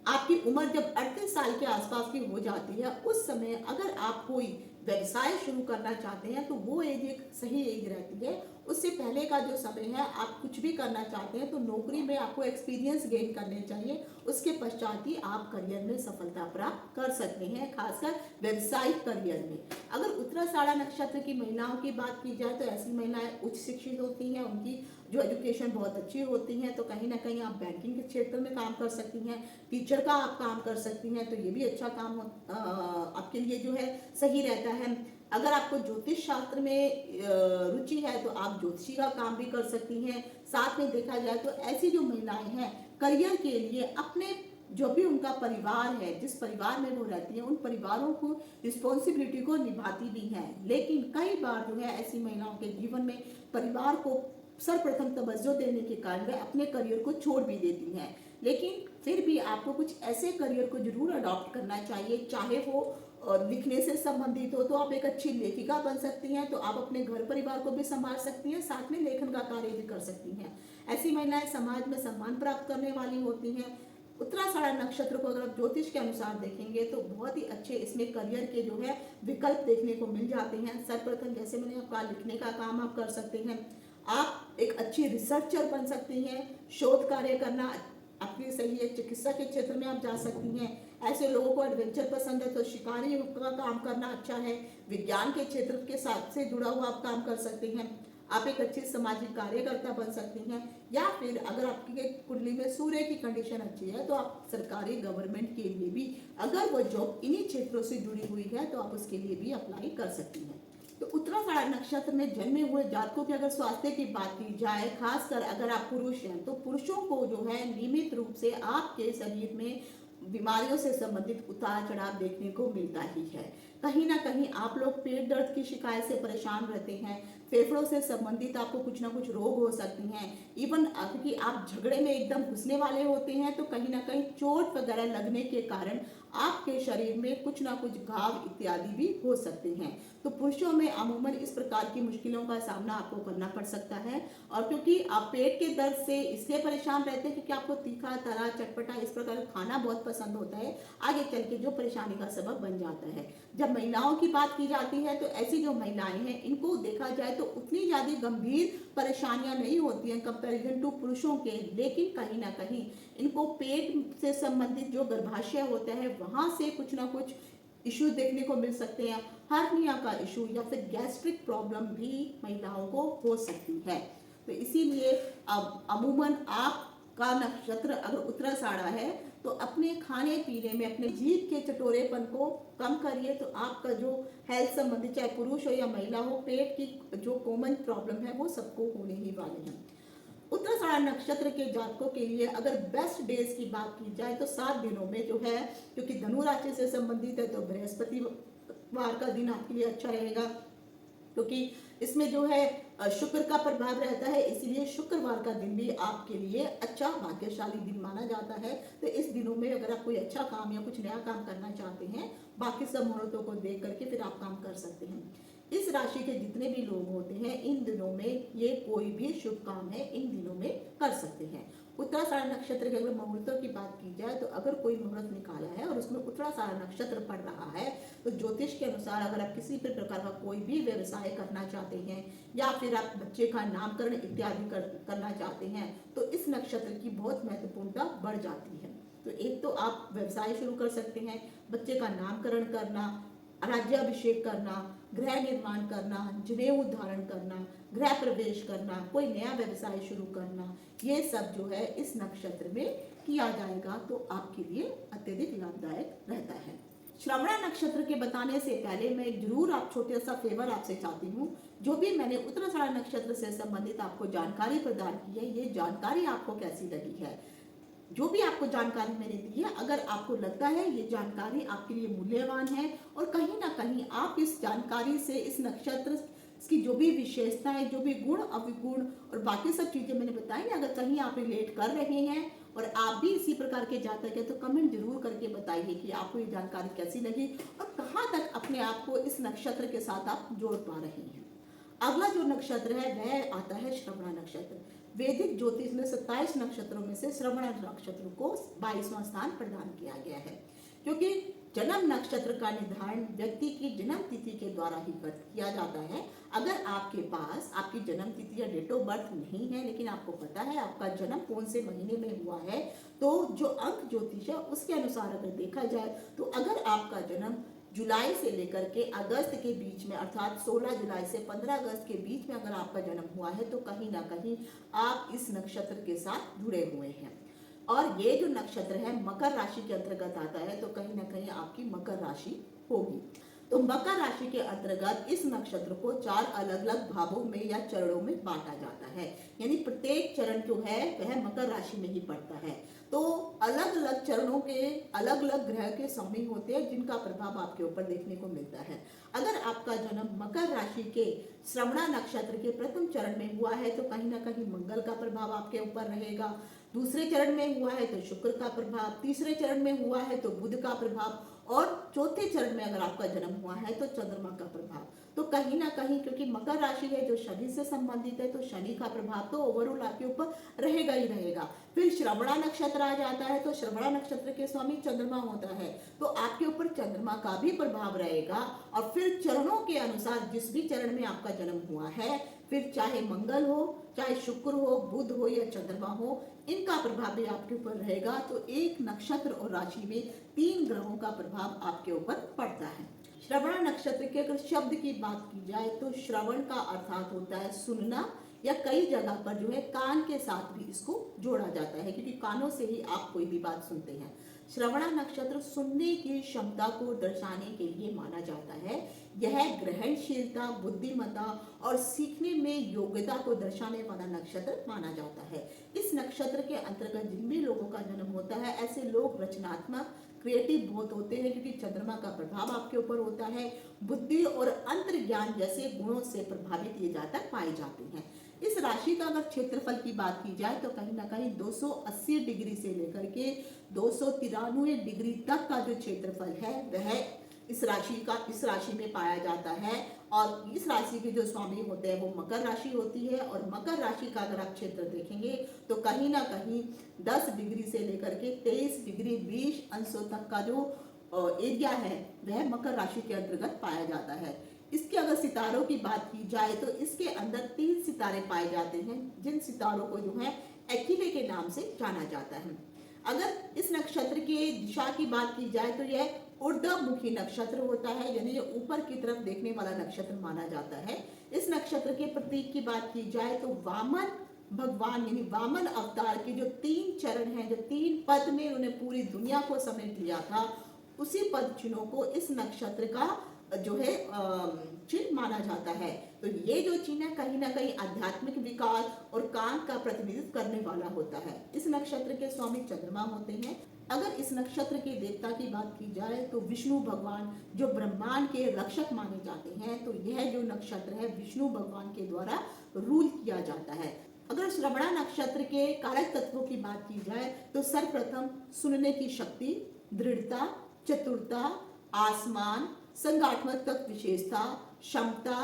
आपकी उम्र जब 38 साल के आसपास की हो जाती है उस समय अगर आप कोई व्यवसाय शुरू करना चाहते हैं तो वो एज एक सही एज रहती है। उससे पहले का जो समय है आप कुछ भी करना चाहते हैं तो नौकरी में आपको एक्सपीरियंस गेन करने चाहिए, उसके पश्चात ही आप करियर में सफलता प्राप्त कर सकते हैं, खासकर व्यवसायिक करियर में। अगर उत्तराषाढ़ नक्षत्र की महिलाओं की बात की जाए तो ऐसी महिलाएं उच्च शिक्षित होती हैं, उनकी जो एजुकेशन बहुत अच्छी होती हैं, तो कहीं ना कहीं आप बैंकिंग के क्षेत्र में काम कर सकती हैं, टीचर का आप काम कर सकती हैं, तो ये भी अच्छा काम आपके लिए जो है सही रहता है। अगर आपको ज्योतिष शास्त्र में रुचि है तो आप ज्योतिषी का काम भी कर सकती हैं। साथ में देखा जाए तो ऐसी जो महिलाएं हैं करियर के लिए अपने जो भी उनका परिवार है, जिस परिवार में वो रहती है, उन परिवारों को रिस्पॉन्सिबिलिटी को निभाती भी हैं। लेकिन कई बार जो है ऐसी महिलाओं के जीवन में परिवार को सर्वप्रथम तवज्जो देने के कारण वे अपने करियर को छोड़ भी देती हैं। लेकिन फिर भी आपको कुछ ऐसे करियर को जरूर अडॉप्ट करना चाहिए, चाहे वो लिखने से संबंधित हो तो आप एक अच्छी लेखिका बन सकती हैं, तो आप अपने घर परिवार को भी संभाल सकती हैं, साथ में लेखन का कार्य भी कर सकती हैं। ऐसी महिलाएं समाज में सम्मान प्राप्त करने वाली होती हैं। उत्तराषाढ़ नक्षत्र को अगर आप ज्योतिष के अनुसार देखेंगे तो बहुत ही अच्छे इसमें करियर के जो है विकल्प देखने को मिल जाते हैं। सर्वप्रथम जैसे मैंने आपका लिखने का काम आप कर सकते हैं, आप एक अच्छी रिसर्चर बन सकती हैं, शोध कार्य करना आपके सही है, चिकित्सा के क्षेत्र में आप जा सकती हैं। ऐसे लोगों को एडवेंचर पसंद है तो शिकारी का काम करना अच्छा है, विज्ञान के क्षेत्र के साथ से जुड़ा हुआ आप काम कर सकते हैं, आप एक अच्छी सामाजिक कार्यकर्ता बन सकती हैं। या फिर अगर आपकी कुंडली में सूर्य की कंडीशन अच्छी है तो आप सरकारी गवर्नमेंट के लिए भी अगर वो जॉब इन्हीं क्षेत्रों से जुड़ी हुई है तो आप उसके लिए भी अप्लाई कर सकती हैं। तो उत्तराषाढ़ नक्षत्र में जन्मे हुए जातकों के अगर स्वास्थ्य की बात की जाए, खासकर अगर आप पुरुष हैं तो पुरुषों को जो है नियमित रूप से आपके शरीर में बीमारियों से संबंधित उतार चढ़ाव देखने को मिलता ही है। कहीं ना कहीं आप लोग पेट दर्द की शिकायत से परेशान रहते हैं, फेफड़ों से संबंधित आपको कुछ ना कुछ रोग हो सकती हैं। इवन क्योंकि आप झगड़े में एकदम घुसने वाले होते हैं तो कहीं ना कहीं चोट वगैरह लगने के कारण आपके शरीर में कुछ ना कुछ घाव इत्यादि भी हो सकते हैं। तो पुरुषों में अमूमन इस प्रकार की मुश्किलों का सामना आपको करना पड़ सकता है। और क्योंकि आप पेट के दर्द से इसलिए परेशान रहते हैं क्योंकि आपको तीखा, तला, चटपटा इस प्रकार का खाना बहुत पसंद होता है, आगे चल के जो परेशानी का सबब बन जाता है। जब महिलाओं की बात की जाती है तो ऐसी जो महिलाएं हैं इनको देखा जाए तो उतनी ज्यादा गंभीर परेशानियां नहीं होती हैं कंपैरिजन टू पुरुषों के, लेकिन कहीं ना कहीं इनको पेट से संबंधित जो गर्भाशय होता है वहां से कुछ ना कुछ इश्यू देखने को मिल सकते हैं। हार्निया का इशू या फिर गैस्ट्रिक प्रॉब्लम भी महिलाओं को हो सकती है। तो इसीलिए अब अमूमन आपका नक्षत्र अगर उत्तराषाढ़ है तो अपने खाने पीने में अपने जीभ के चटोरेपन को कम करिए, तो आपका जो हेल्थ संबंधी चाहे पुरुष हो या महिला हो, पेट की जो कॉमन प्रॉब्लम है वो सबको होने ही वाली है। उत्तराषाढ़ नक्षत्र के जातकों के लिए अगर बेस्ट डेज की बात की जाए तो 7 दिनों में जो है, क्योंकि धनु राशि से संबंधित है, तो बृहस्पतिवार का दिन आपके लिए अच्छा रहेगा, क्योंकि इसमें जो है शुक्र का प्रभाव रहता है, इसलिए शुक्रवार का दिन भी आपके लिए अच्छा भाग्यशाली दिन माना जाता है। तो इस दिनों में अगर आप कोई अच्छा काम या कुछ नया काम करना चाहते हैं, बाकी सब मुहूर्तों को देख करके फिर आप काम कर सकते हैं। इस राशि के जितने भी लोग होते हैं, इन दिनों में ये कोई भी शुभ काम है इन दिनों में कर सकते हैं। उत्तराषाढ़ नक्षत्र के अगर मुहूर्तों की बात की जाए तो अगर कोई मुहूर्त निकाला है और उसमें उत्तराषाढ़ नक्षत्र पड़ रहा है, तो ज्योतिष के अनुसार अगर आप किसी भी प्रकार का कोई भी व्यवसाय करना चाहते हैं या फिर आप बच्चे का नामकरण इत्यादि करना चाहते हैं, तो इस नक्षत्र की बहुत महत्वपूर्णता बढ़ जाती है। तो एक तो आप व्यवसाय शुरू कर सकते हैं, बच्चे का नामकरण करना, राज्याभिषेक करना, गृह निर्माण करना, जनेऊ धारण करना, गृह प्रवेश करना, कोई नया व्यवसाय शुरू करना, ये सब जो है इस नक्षत्र में किया जाएगा, तो आपके लिए अत्यधिक लाभदायक रहता है। श्रवणा नक्षत्र के बताने से पहले मैं जरूर आप छोटा सा फेवर आपसे चाहती हूँ, जो भी मैंने उत्तराषाढ़ नक्षत्र से संबंधित आपको जानकारी प्रदान की है, ये जानकारी आपको कैसी लगी है? जो भी आपको जानकारी मैंने दी है, अगर आपको लगता है ये जानकारी आपके लिए मूल्यवान है और कहीं ना कहीं आप इस जानकारी से इस नक्षत्र की जो भी विशेषताएं, जो भी गुण अवगुण और बाकी सब चीजें मैंने बताई, अगर कहीं आप रिलेट कर रहे हैं और आप भी इसी प्रकार के जातक हैं, तो कमेंट जरूर करके बताइए कि आपको ये जानकारी कैसी लगी और कहाँ तक अपने आप को इस नक्षत्र के साथ आप जोड़ पा रहे हैं। अगला जो नक्षत्र है वह आता है श्रवणा नक्षत्र। वैदिक ज्योतिष में 27 नक्षत्रों में से श्रवणा नक्षत्र को 22वां स्थान प्रदान किया गया है, क्योंकि जन्म नक्षत्र का निर्धारण व्यक्ति की जन्म तिथि के द्वारा ही किया जाता है। अगर आपके पास आपकी जन्म तिथि या डेट ऑफ बर्थ नहीं है, लेकिन आपको पता है आपका जन्म कौन से महीने में हुआ है, तो जो अंक ज्योतिष है उसके अनुसार अगर देखा जाए, तो अगर आपका जन्म जुलाई से लेकर के अगस्त के बीच में, अर्थात 16 जुलाई से 15 अगस्त के बीच में अगर आपका जन्म हुआ है, तो कहीं ना कहीं आप इस नक्षत्र के साथ जुड़े हुए हैं। और ये जो नक्षत्र है मकर राशि के अंतर्गत आता है, तो कहीं ना कहीं आपकी मकर राशि होगी। तो मकर राशि के अंतर्गत इस नक्षत्र को 4 अलग अलग भावों में या चरणों में बांटा जाता है, यानी प्रत्येक चरण जो है वह मकर राशि में ही पड़ता है। तो अलग अलग चरणों के अलग अलग ग्रह के स्वामी होते हैं, जिनका प्रभाव आपके ऊपर देखने को मिलता है। अगर आपका जन्म मकर राशि के श्रवणा नक्षत्र के प्रथम चरण में हुआ है, तो कहीं ना कहीं मंगल का प्रभाव आपके ऊपर रहेगा। दूसरे चरण में हुआ है तो शुक्र का प्रभाव, तीसरे चरण में हुआ है तो बुध का प्रभाव, और चौथे चरण में अगर आपका जन्म हुआ है तो चंद्रमा का प्रभाव। तो कहीं ना कहीं क्योंकि मकर राशि है जो शनि से संबंधित है, तो शनि का प्रभाव तो ओवरऑल आपके ऊपर रहेगा ही रहेगा। फिर श्रवणा नक्षत्र आ जाता है, तो श्रवणा नक्षत्र के स्वामी चंद्रमा होता है, तो आपके ऊपर चंद्रमा का भी प्रभाव रहेगा। और फिर चरणों के अनुसार जिस भी चरण में आपका जन्म हुआ है, फिर चाहे मंगल हो, चाहे शुक्र हो, बुध हो या चंद्रमा हो, इनका प्रभाव भी आपके ऊपर रहेगा। तो एक नक्षत्र और राशि में 3 ग्रहों का प्रभाव आपके ऊपर पड़ता है। श्रवण नक्षत्र के अगर शब्द की बात की जाए, तो श्रवण का अर्थात होता है सुनना, या कई जगह पर जो है कान के साथ भी इसको जोड़ा जाता है, क्योंकि कानों से ही आप कोई भी बात सुनते हैं। श्रवणा नक्षत्र सुनने की क्षमता को दर्शाने के लिए माना जाता है। यह ग्रहणशीलता, बुद्धिमत्ता और सीखने में योग्यता को दर्शाने वाला नक्षत्र माना जाता है। इस नक्षत्र के अंतर्गत जिन भी लोगों का जन्म होता है, ऐसे लोग रचनात्मक, क्रिएटिव बहुत होते हैं, क्योंकि चंद्रमा का प्रभाव आपके ऊपर होता है। बुद्धि और अंतर्ज्ञान जैसे गुणों से प्रभावित ये जातक पाए जाते हैं। इस राशि का अगर क्षेत्रफल की बात की जाए, तो कहीं ना कहीं 280 डिग्री से लेकर के 293 डिग्री तक का जो क्षेत्रफल है वह इस राशि में पाया जाता है। और इस राशि के जो स्वामी होते हैं वो मकर राशि होती है, और मकर राशि का अगर आप क्षेत्र देखेंगे तो कहीं ना कहीं 10 डिग्री से लेकर के 23 डिग्री 20 अंशों तक का जो एरिया है वह मकर राशि के अंतर्गत पाया जाता है। इसके अगर सितारों की बात की जाए, तो इसके अंदर 3 सितारे पाए जाते हैं, जिन सितारों को जो है एक्विले के नाम से जाना जाता है। अगर इस नक्षत्र की दिशा की बात की जाए, तो यह ऊर्ध्वमुखी नक्षत्र होता है, यानी ये ऊपर की तरफ देखने वाला नक्षत्र माना जाता है। इस नक्षत्र के प्रतीक की बात की जाए, तो वामन भगवान यानी वामन अवतार के जो 3 चरण हैं, जो 3 पद में उन्होंने पूरी दुनिया को समेट लिया था, उसी पद चिन्हों को इस नक्षत्र का जो है चिन्ह माना जाता है। तो ये जो चिन्ह है कहीं ना कहीं आध्यात्मिक विकास और काम का प्रतिनिधित्व करने वाला होता है। इस नक्षत्र के स्वामी चंद्रमा होते हैं। अगर इस नक्षत्र के देवता की बात की जाए तो विष्णु भगवान जो ब्रह्मांड के रक्षक माने जाते हैं, तो यह जो नक्षत्र है विष्णु भगवान के द्वारा रूल किया जाता है। अगर श्रवणा नक्षत्र के कारक तत्वों की बात की जाए तो सर्वप्रथम सुनने की शक्ति, दृढ़ता, चतुरता, आसमान, संगठनात्मक विशेषता, क्षमता,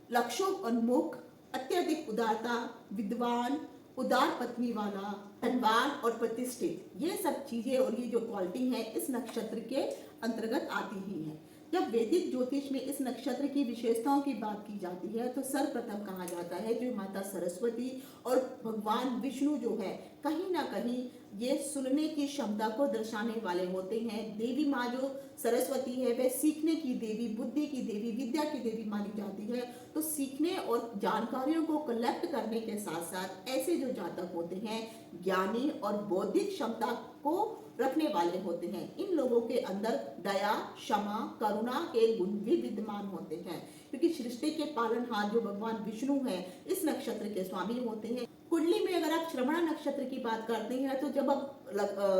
लक्ष्योन्मुख, अत्यधिक उदारता, विद्वान, उदार पत्नी वाला, धनवान और प्रतिष्ठित, ये सब चीजें और ये जो क्वालिटी है इस नक्षत्र के अंतर्गत आती ही है। जब वैदिक ज्योतिष में इस नक्षत्र की विशेषताओं की बात की जाती है तो सर्वप्रथम कहा जाता है जो माता सरस्वती और भगवान विष्णु जो है कहीं ना कहीं ये सुनने की क्षमता को दर्शाने वाले होते हैं। देवी माँ जो सरस्वती है वह सीखने की देवी, बुद्धि की देवी, विद्या की देवी मानी जाती है। तो सीखने और जानकारियों को कलेक्ट करने के साथ साथ ऐसे जो जातक होते हैं ज्ञानी और बौद्धिक क्षमता को रखने वाले होते हैं। इन लोगों के अंदर दया, क्षमा, करुणा के गुण भी विद्यमान होते हैं, क्योंकि सृष्टि के पालनहार जो भगवान विष्णु है इस नक्षत्र के स्वामी होते हैं। कुंडली में अगर आप श्रवणा नक्षत्र की बात करते हैं तो जब आप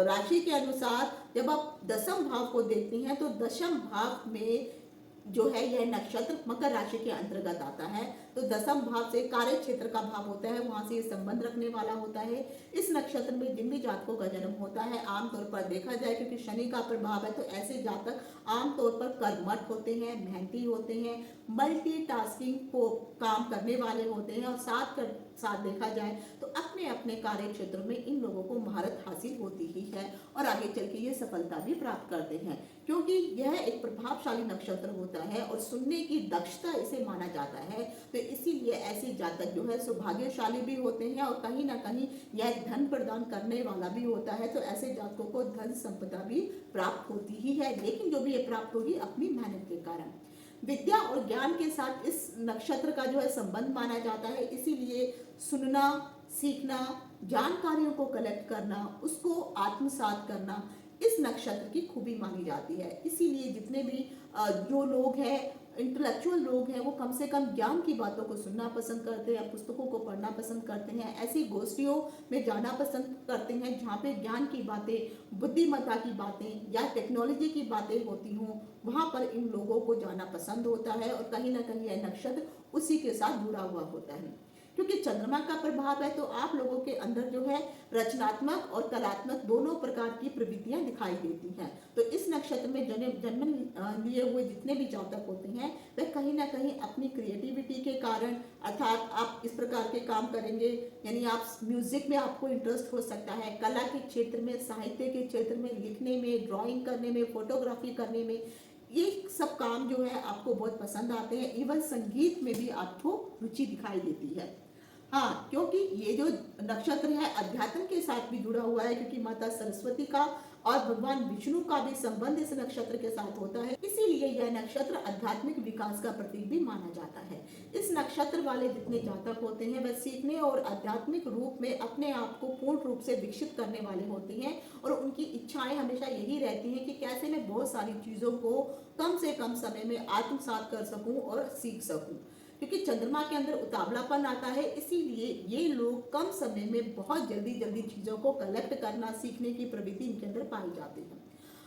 राशि के अनुसार जब आप दशम भाव को देखते हैं तो दशम भाव में जो है यह नक्षत्र मकर राशि के अंतर्गत आता है। तो दशम भाव से कार्य क्षेत्र का भाव होता है, वहां से ये संबंध रखने वाला होता है। इस नक्षत्र में जिन भी जातकों का जन्म होता है आमतौर पर देखा जाए क्योंकि शनि का प्रभाव है तो ऐसे जातक आमतौर पर कर्मठ होते हैं, मेहनती होते हैं, मल्टीटास्किंग को काम करने वाले होते हैं और साथ देखा जाए तो अपने अपने कार्य क्षेत्र में इन लोगों को महारत हासिल होती ही है और आगे चल के ये सफलता भी प्राप्त करते हैं, क्योंकि यह एक प्रभावशाली नक्षत्र होता है और सुनने की दक्षता इसे माना जाता है। तो इसीलिए ऐसे जातक जो है सौभाग्यशाली भी होते हैं और कहीं ना कहीं यह धन प्रदान करने वाला भी होता है। तो ऐसे जातकों को धन संपदा भी प्राप्त होती ही है, लेकिन जो भी ये प्राप्त होगी अपनी मेहनत के कारण। विद्या और ज्ञान के साथ इस नक्षत्र का जो है संबंध माना जाता है, इसीलिए सुनना, सीखना, जानकारियों को कलेक्ट करना, उसको आत्मसात करना इस नक्षत्र की खूबी मानी जाती है। इसीलिए जितने भी जो लोग हैं इंटेलेक्चुअल लोग हैं वो कम से कम ज्ञान की बातों को सुनना पसंद करते हैं, पुस्तकों को पढ़ना पसंद करते हैं, ऐसी गोष्ठियों में जाना पसंद करते हैं जहाँ पे ज्ञान की बातें, बुद्धिमत्ता की बातें या टेक्नोलॉजी की बातें होती हों, वहाँ पर इन लोगों को जाना पसंद होता है और कहीं ना कहीं यह नक्षत्र उसी के साथ जुड़ा हुआ होता है। क्योंकि चंद्रमा का प्रभाव है तो आप लोगों के अंदर जो है रचनात्मक और कलात्मक दोनों प्रकार की प्रवृत्तियां दिखाई देती हैं। तो इस नक्षत्र में जन्म लिए हुए जितने भी जातक होते हैं वह कहीं ना कहीं अपनी क्रिएटिविटी के कारण, अर्थात आप इस प्रकार के काम करेंगे, यानी आप म्यूजिक में आपको इंटरेस्ट हो सकता है, कला के क्षेत्र में, साहित्य के क्षेत्र में, लिखने में, ड्राइंग करने में, फोटोग्राफी करने में, ये सब काम जो है आपको बहुत पसंद आते हैं। इवन संगीत में भी आपको रुचि दिखाई देती है। हाँ, क्योंकि ये जो नक्षत्र है अध्यात्म के साथ भी जुड़ा हुआ है, क्योंकि माता सरस्वती का और भगवान विष्णु का भी संबंध इस नक्षत्र के साथ होता है, इसीलिए यह नक्षत्र आध्यात्मिक विकास का प्रतीक भी माना जाता है। इस नक्षत्र वाले जितने जातक होते हैं वह सीखने और आध्यात्मिक रूप में अपने आप को पूर्ण रूप से विकसित करने वाले होते हैं और उनकी इच्छाएं हमेशा यही रहती हैं कि कैसे मैं बहुत सारी चीजों को कम से कम समय में आत्मसात कर सकूं और सीख सकूं। क्योंकि चंद्रमा के अंदर उतावलापन आता है, इसीलिए ये लोग कम समय में बहुत जल्दी चीजों को कलेक्ट करना, सीखने की प्रवृत्ति इनके अंदर पाई जाती है।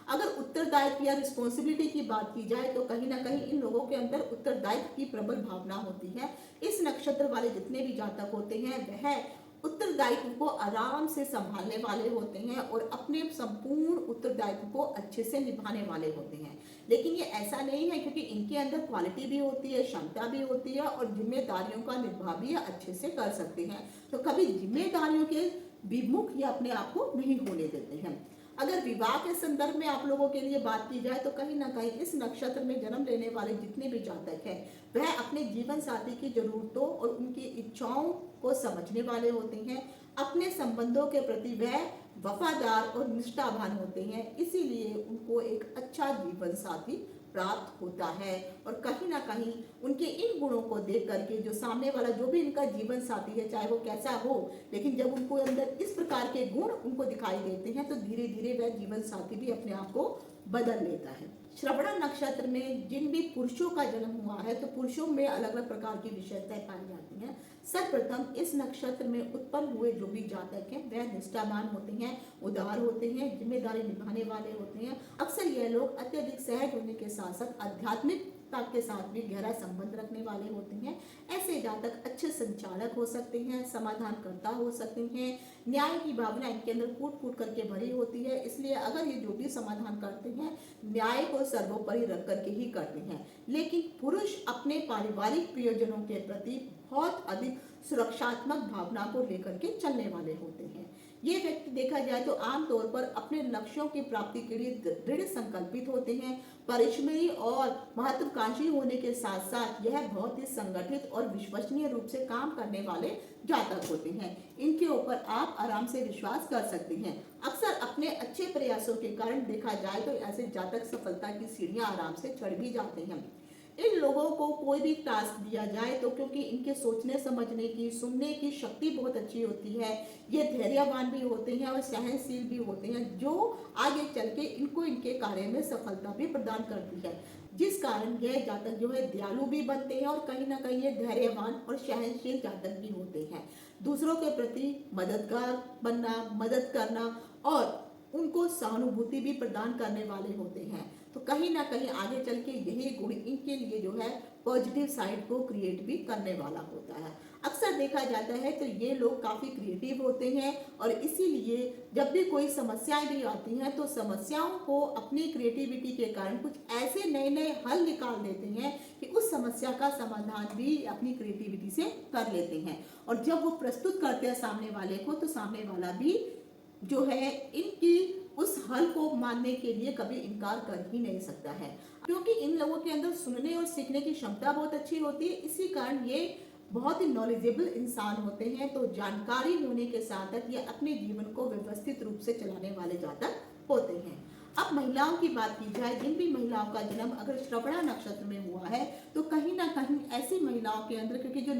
अगर उत्तरदायित्व या रिस्पॉन्सिबिलिटी की बात की जाए तो कहीं ना कहीं इन लोगों के अंदर उत्तरदायित्व की प्रबल भावना होती है। इस नक्षत्र वाले जितने भी जातक होते हैं वह उत्तरदायित्व को आराम से संभालने वाले होते हैं और अपने संपूर्ण उत्तरदायित्व को अच्छे से निभाने वाले होते हैं। लेकिन ये ऐसा नहीं है, क्योंकि इनके अंदर क्वालिटी भी होती है, क्षमता भी होती है और जिम्मेदारियों का निर्वाह भी अच्छे से कर सकते हैं। तो कभी जिम्मेदारियों के विमुख ये अपने आप को नहीं होने देते हैं। अगर विवाह के संदर्भ में आप लोगों के लिए बात की जाए तो कहीं ना कहीं इस नक्षत्र में जन्म लेने वाले जितने भी जातक हैं वह अपने जीवन साथी की जरूरतों और उनकी इच्छाओं को समझने वाले होते हैं। अपने संबंधों के प्रति वह वफादार और निष्ठावान होते हैं, इसीलिए उनको एक अच्छा जीवन साथी प्राप्त होता है। और कहीं ना कहीं उनके इन गुणों को देख करके जो सामने वाला जो भी इनका जीवन साथी है, चाहे वो कैसा हो, लेकिन जब उनको अंदर इस प्रकार के गुण उनको दिखाई देते हैं तो धीरे धीरे वह जीवन साथी भी अपने आप को बदल लेता है। श्रवण नक्षत्र में जिन भी पुरुषों का जन्म हुआ है तो पुरुषों में अलग अलग प्रकार की विशेषताएं पाई जाती हैं। सर्वप्रथम इस नक्षत्र में उत्पन्न हुए जो भी जातक हैं वह निष्ठावान होते हैं, उदार होते हैं, जिम्मेदारी निभाने वाले होते हैं। अक्सर यह लोग अत्यधिक सहज होने के साथ साथ आध्यात्मिकता के साथ भी गहरा संबंध रखने वाले होते हैं। ऐसे जातक अच्छे संचालक हो सकते हैं, समाधानकर्ता हो सकते हैं, न्याय की भावना इनके अंदर कूट कूट करके भरी होती है। इसलिए अगर ये जो भी समाधान करते हैं न्याय को सर्वोपरि रख करके ही करते हैं। लेकिन पुरुष अपने पारिवारिक प्रयोजनों के प्रति बहुत अधिक सुरक्षात्मक भावना को लेकर के चलने वाले होते हैं। ये व्यक्ति देखा जाए तो आमतौर पर अपने लक्ष्यों की प्राप्ति के लिए दृढ़ संकल्पित होते हैं। परिश्रमी और महत्वाकांक्षी होने के साथ साथ यह बहुत ही संगठित और विश्वसनीय रूप से काम करने वाले जातक होते हैं। इनके ऊपर आप आराम से विश्वास कर सकते हैं। अक्सर अपने अच्छे प्रयासों के कारण देखा जाए तो ऐसे जातक सफलता की सीढ़ियां आराम से चढ़ भी जाते हैं। इन लोगों को कोई भी टास्क दिया जाए तो क्योंकि इनके सोचने समझने की, सुनने की शक्ति बहुत अच्छी होती है, ये धैर्यवान भी होते हैं और सहनशील भी होते हैं, जो आगे चल के इनको इनके कार्य में सफलता भी प्रदान करती है। जिस कारण यह जातक जो है दयालु भी बनते हैं और कहीं ना कहीं ये धैर्यवान और सहनशील जातक भी होते हैं। दूसरों के प्रति मददगार बनना, मदद करना और उनको सहानुभूति भी प्रदान करने वाले होते हैं। तो कहीं ना कहीं आगे चल के यही गुण इनके लिए जो है पॉजिटिव साइड को क्रिएट भी करने वाला होता है। अक्सर देखा जाता है तो ये लोग काफ़ी क्रिएटिव होते हैं और इसीलिए जब भी कोई समस्याएं भी आती हैं तो समस्याओं को अपनी क्रिएटिविटी के कारण कुछ ऐसे नए नए हल निकाल देते हैं कि उस समस्या का समाधान भी अपनी क्रिएटिविटी से कर लेते हैं। और जब वो प्रस्तुत करते हैं सामने वाले को तो सामने वाला भी जो है इनकी उस हल को मानने के लिए कभी इनकार कर ही नहीं सकता है, क्योंकि इन लोगों के अंदर सुनने और सीखने की क्षमता बहुत अच्छी होती है। इसी कारण ये बहुत ही नॉलेजेबल इंसान होते हैं। तो जानकारी होने के साथ साथ ये अपने जीवन को व्यवस्थित रूप से चलाने वाले जातक होते हैं। अब महिलाओं की बात की जाए, जिन भी महिलाओं का जन्म अगर श्रवणा नक्षत्र में हुआ है तो कहीं ना कहीं ऐसी महिलाओं के अंदर, क्योंकि जो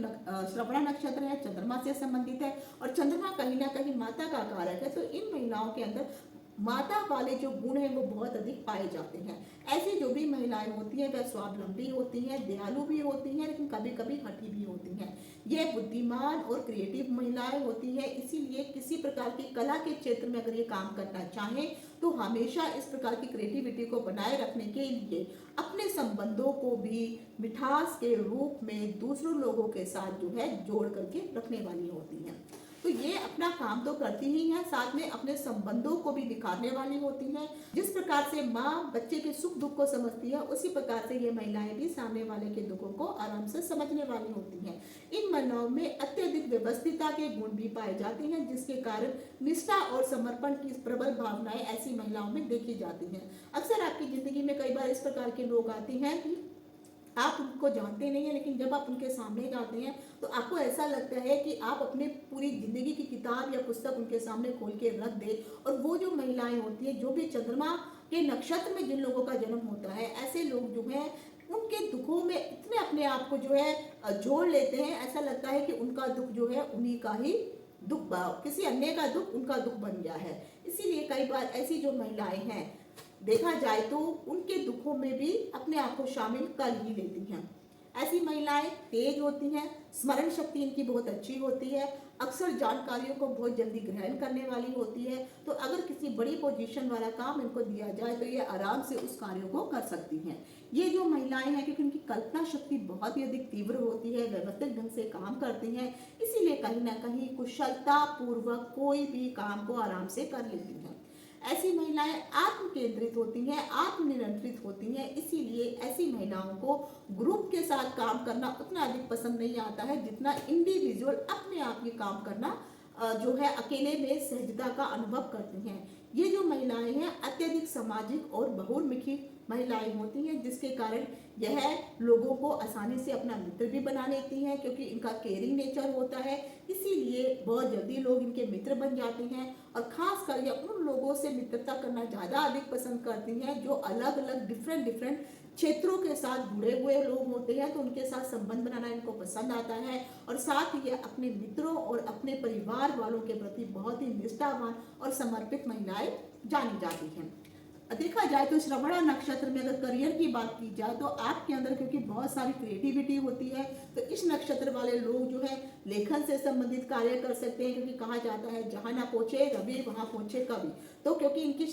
श्रवणा नक्षत्र है चंद्रमा से संबंधित है और चंद्रमा कहीं ना कहीं माता का कारक है, तो इन महिलाओं के अंदर माता वाले जो गुण हैं वो बहुत अधिक पाए जाते हैं। ऐसी जो भी महिलाएं होती हैं वह स्वावलंबी होती हैं, दयालु भी होती हैं, लेकिन कभी कभी हठी भी होती हैं। ये बुद्धिमान और क्रिएटिव महिलाएं होती हैं। इसीलिए किसी प्रकार की कला के क्षेत्र में अगर ये काम करना चाहें तो हमेशा इस प्रकार की क्रिएटिविटी को बनाए रखने के लिए अपने संबंधों को भी मिठास के रूप में दूसरों लोगों के साथ जो है जोड़ करके रखने वाली होती हैं। तो ये अपना काम तो करती ही हैं, साथ में अपने संबंधों को भी दिखाने वाली होती हैं। जिस प्रकार से माँ बच्चे के सुख दुख को समझती है उसी प्रकार से ये महिलाएं भी सामने वाले के दुखों को आराम से समझने वाली होती हैं। इन महिलाओं में अत्यधिक व्यवस्थितता के गुण भी पाए जाते हैं, जिसके कारण निष्ठा और समर्पण की प्रबल भावनाएं ऐसी महिलाओं में देखी जाती हैं। अक्सर आपकी जिंदगी में कई बार इस प्रकार के लोग आते हैं कि आप उनको जानते नहीं हैं, लेकिन जब आप उनके सामने जाते हैं तो आपको ऐसा लगता है कि आप अपने पूरी जिंदगी की किताब या पुस्तक उनके सामने खोल के रख दे। और वो जो महिलाएं होती हैं, जो भी चंद्रमा के नक्षत्र में जिन लोगों का जन्म होता है, ऐसे लोग जो हैं उनके दुखों में इतने अपने आप को जो है जोड़ लेते हैं, ऐसा लगता है कि उनका दुख जो है उन्हीं का ही दुख, किसी अन्य का दुख उनका दुख बन गया है। इसीलिए कई बार ऐसी जो महिलाएं हैं देखा जाए तो उनके दुखों में भी अपने आप को शामिल कर ही लेती हैं। ऐसी महिलाएं तेज होती हैं, स्मरण शक्ति इनकी बहुत अच्छी होती है, अक्सर जानकारियों को बहुत जल्दी ग्रहण करने वाली होती है। तो अगर किसी बड़ी पोजीशन वाला काम इनको दिया जाए तो ये आराम से उस कार्यों को कर सकती हैं। ये जो महिलाएं हैं क्योंकि उनकी कल्पना शक्ति बहुत ही अधिक तीव्र होती है, व्यवस्थित ढंग से काम करती हैं, इसीलिए कहीं ना कहीं कुशलता पूर्वक कोई भी काम को आराम से कर लेती हैं। ऐसी महिलाएं आत्म केंद्रित होती हैं, आत्मनियंत्रित होती हैं, इसीलिए ऐसी महिलाओं को ग्रुप के साथ काम करना उतना अधिक पसंद नहीं आता है जितना इंडिविजुअल अपने आप ये काम करना जो है अकेले में सहजता का अनुभव करती हैं। ये जो महिलाएं हैं अत्यधिक सामाजिक और बहुमुखी महिलाएं होती हैं, जिसके कारण यह लोगों को आसानी से अपना मित्र भी बना लेती हैं, क्योंकि इनका केयरिंग नेचर होता है। इसीलिए बहुत जल्दी लोग इनके मित्र बन जाते हैं और खास कर ये उन लोगों से मित्रता करना ज़्यादा अधिक पसंद करती हैं जो अलग अलग डिफरेंट क्षेत्रों के साथ जुड़े हुए लोग होते हैं तो उनके साथ संबंध बनाना इनको पसंद आता है, और साथ ही ये अपने मित्रों और अपने परिवार वालों के प्रति बहुत ही निष्ठावान और समर्पित महिलाएं जानी जाती हैं। देखा जाए तो श्रवणा नक्षत्र में अगर करियर की बात की जाए तो आपके अंदर क्योंकि बहुत सारी क्रिएटिविटी होती है, तो इस नक्षत्र वाले लोग जो है लेखन से संबंधित कार्य कर सकते हैं, क्योंकि कहा जाता है जहां ना पहुंचे रवि वहां पहुंचे कवि। तो क्योंकि इनकी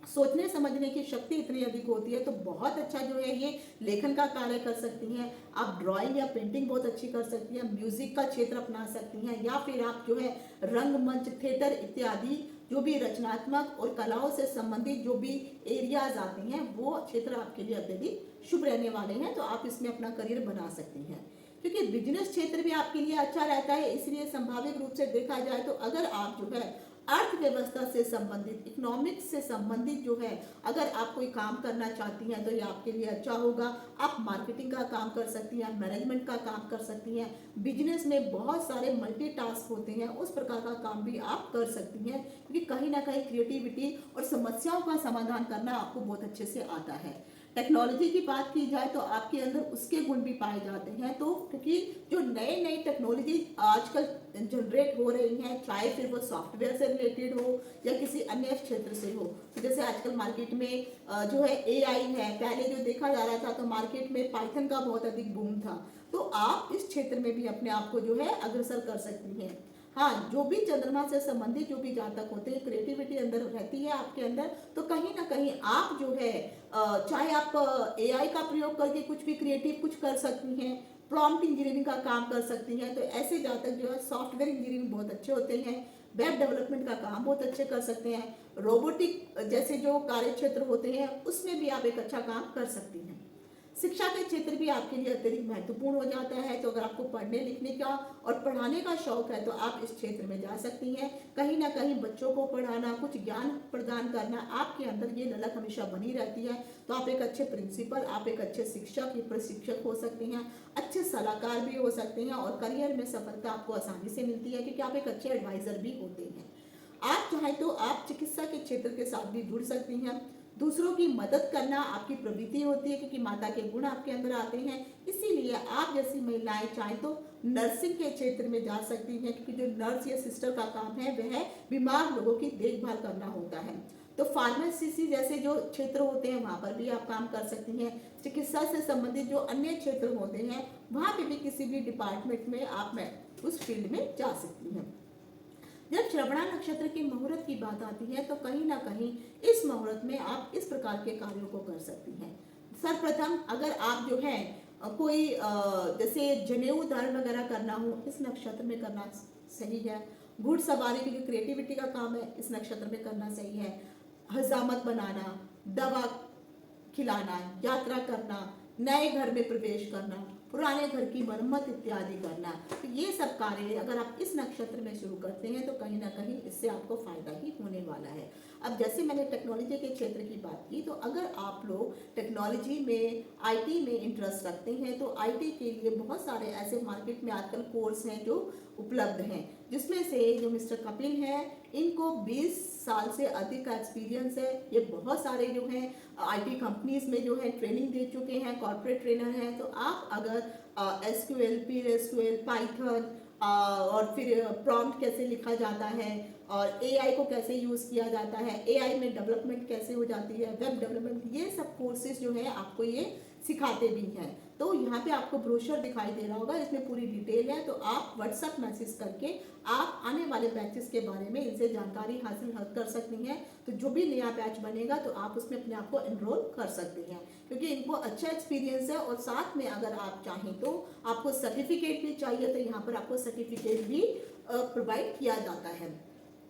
सोचने समझने की शक्ति इतनी अधिक होती है तो बहुत अच्छा जो है ये लेखन का कार्य कर सकती हैं। आप ड्राइंग या पेंटिंग बहुत अच्छी कर सकती हैं, म्यूजिक का क्षेत्र अपना सकती हैं, या फिर आप जो है रंगमंच, थिएटर इत्यादि जो भी रचनात्मक और कलाओं से संबंधित जो भी एरियाज आते हैं वो क्षेत्र आपके लिए अत्यधिक शुभ रहने वाले हैं, तो आप इसमें अपना करियर बना सकती हैं। क्योंकि बिजनेस क्षेत्र भी आपके लिए अच्छा रहता है, इसलिए संभावित रूप से देखा जाए तो अगर आप जो है अर्थव्यवस्था से संबंधित, इकोनॉमिक्स से संबंधित जो है अगर आप कोई काम करना चाहती हैं तो ये आपके लिए अच्छा होगा। आप मार्केटिंग का काम कर सकती हैं, मैनेजमेंट का काम कर सकती हैं, बिजनेस में बहुत सारे मल्टीटास्क होते हैं, उस प्रकार का काम भी आप कर सकती हैं, क्योंकि कहीं ना कहीं क्रिएटिविटी और समस्याओं का समाधान करना आपको बहुत अच्छे से आता है। टेक्नोलॉजी की बात की जाए तो आपके अंदर उसके गुण भी पाए जाते हैं, तो क्योंकि जो नए नई टेक्नोलॉजी आजकल जनरेट हो रही हैं, चाहे फिर वो सॉफ्टवेयर से रिलेटेड हो या किसी अन्य क्षेत्र से हो, तो जैसे आजकल मार्केट में जो है एआई है, पहले जो देखा जा रहा था तो मार्केट में पाइथन का बहुत अधिक बूम था, तो आप इस क्षेत्र में भी अपने आप को जो है अग्रसर कर सकती हैं। हाँ, जो भी चंद्रमा से संबंधित जो भी जातक होते हैं, क्रिएटिविटी अंदर रहती है आपके अंदर, तो कहीं ना कहीं आप जो है चाहे आप एआई का प्रयोग करके कुछ भी क्रिएटिव कुछ कर सकती हैं, प्रॉम्प्ट इंजीनियरिंग का काम कर सकती हैं, तो ऐसे जातक जो है सॉफ्टवेयर इंजीनियरिंग बहुत अच्छे होते हैं, वेब डेवलपमेंट का काम बहुत अच्छे कर सकते हैं, रोबोटिक जैसे जो कार्य क्षेत्र होते हैं उसमें भी आप एक अच्छा काम कर सकती हैं। शिक्षा के क्षेत्र भी आपके लिए अत्यधिक महत्वपूर्ण हो जाता है, तो अगर आपको पढ़ने लिखने का और पढ़ाने का शौक है तो आप इस क्षेत्र में जा सकती हैं। कहीं ना कहीं बच्चों को पढ़ाना, कुछ ज्ञान प्रदान करना, आपके अंदर ये ललक हमेशा बनी रहती है, तो आप एक अच्छे प्रिंसिपल, आप एक अच्छे शिक्षक या प्रशिक्षक हो सकते हैं, अच्छे सलाहकार भी हो सकते हैं, और करियर में सफलता आपको आसानी से मिलती है क्योंकि आप एक अच्छे एडवाइजर भी होते हैं। आप चाहें तो आप चिकित्सा के क्षेत्र के साथ भी जुड़ सकती हैं। दूसरों की मदद करना आपकी प्रवृत्ति होती है क्योंकि माता के गुण आपके अंदर आते हैं, इसीलिए आप जैसी महिलाएं चाहें तो नर्सिंग के क्षेत्र में जा सकती हैं, क्योंकि जो नर्स या सिस्टर का काम है वह बीमार लोगों की देखभाल करना होता है। तो फार्मेसी जैसे जो क्षेत्र होते हैं वहाँ पर भी आप काम कर सकती हैं। चिकित्सा से संबंधित जो अन्य क्षेत्र होते हैं वहाँ पे भी किसी भी डिपार्टमेंट में आप उस फील्ड में जा सकती हैं। जब श्रवणा नक्षत्र के मुहूर्त की बात आती है तो कहीं ना कहीं इस मुहूर्त में आप इस प्रकार के कार्यों को कर सकती हैं। सर्वप्रथम अगर आप जो है कोई जैसे जनेऊ धारण वगैरह करना हो, इस नक्षत्र में करना सही है। घुड़सवारी क्योंकि क्रिएटिविटी का काम है, इस नक्षत्र में करना सही है। हजामत बनाना, दवा खिलाना, यात्रा करना, नए घर में प्रवेश करना, पुराने घर की मरम्मत इत्यादि करना, तो ये सब कार्य अगर आप इस नक्षत्र में शुरू करते हैं तो कहीं ना कहीं इससे आपको फायदा ही होने वाला है। अब जैसे मैंने टेक्नोलॉजी के क्षेत्र की बात की, तो अगर आप लोग टेक्नोलॉजी में, आईटी में इंटरेस्ट रखते हैं तो आईटी के लिए बहुत सारे ऐसे मार्केट में आजकल कोर्स हैं जो उपलब्ध हैं, जिसमें से जो मिस्टर कपिल हैं इनको 20 साल से अधिक का एक्सपीरियंस है। ये बहुत सारे जो हैं आईटी कंपनीज में जो है ट्रेनिंग दे चुके हैं, कॉर्पोरेट ट्रेनर हैं। तो आप अगर एसक्यूएल, पीएसक्यूएल, पाइथन और फिर प्रॉम्प्ट कैसे लिखा जाता है और एआई को कैसे यूज़ किया जाता है, एआई में डेवलपमेंट कैसे हो जाती है, वेब डेवलपमेंट, ये सब कोर्सेज जो है आपको ये सिखाते भी हैं। तो यहाँ पे आपको ब्रोशर दिखाई दे रहा होगा, इसमें पूरी डिटेल है, तो आप व्हाट्सएप मैसेज करके आप आने वाले बैचेस के बारे में इनसे जानकारी हासिल कर सकती हैं। तो जो भी नया बैच बनेगा तो आप उसमें अपने आप को एनरोल कर सकती हैं, क्योंकि इनको अच्छा एक्सपीरियंस है। और साथ में अगर आप चाहें तो आपको सर्टिफिकेट भी चाहिए तो यहाँ पर आपको सर्टिफिकेट भी प्रोवाइड किया जाता है।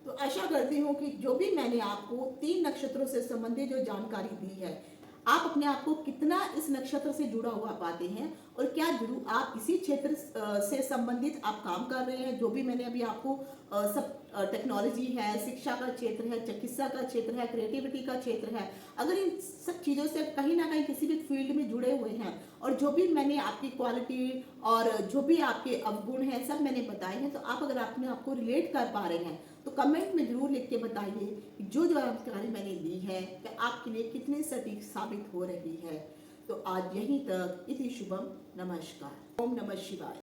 तो आशा करती हूँ कि जो भी मैंने आपको 3 नक्षत्रों से संबंधित जो जानकारी दी है, आप अपने आप को कितना इस नक्षत्र से जुड़ा हुआ पाते हैं और क्या जरूर आप इसी क्षेत्र से संबंधित आप काम कर रहे हैं। जो भी मैंने अभी आपको सब टेक्नोलॉजी है, शिक्षा का क्षेत्र है, चिकित्सा का क्षेत्र है, क्रिएटिविटी का क्षेत्र है, अगर इन सब चीज़ों से कहीं ना कहीं किसी भी फील्ड में जुड़े हुए हैं और जो भी मैंने आपकी क्वालिटी और जो भी आपके अवगुण हैं सब मैंने बताए हैं, तो आप अगर अपने आप को रिलेट कर पा रहे हैं तो कमेंट में जरूर लिख के बताइए कि जो जानकारी मैंने दी है कि आपके लिए कितनी सटीक साबित हो रही है। तो आज यहीं तक। इति शुभम। नमस्कार। ओम नमः शिवाय।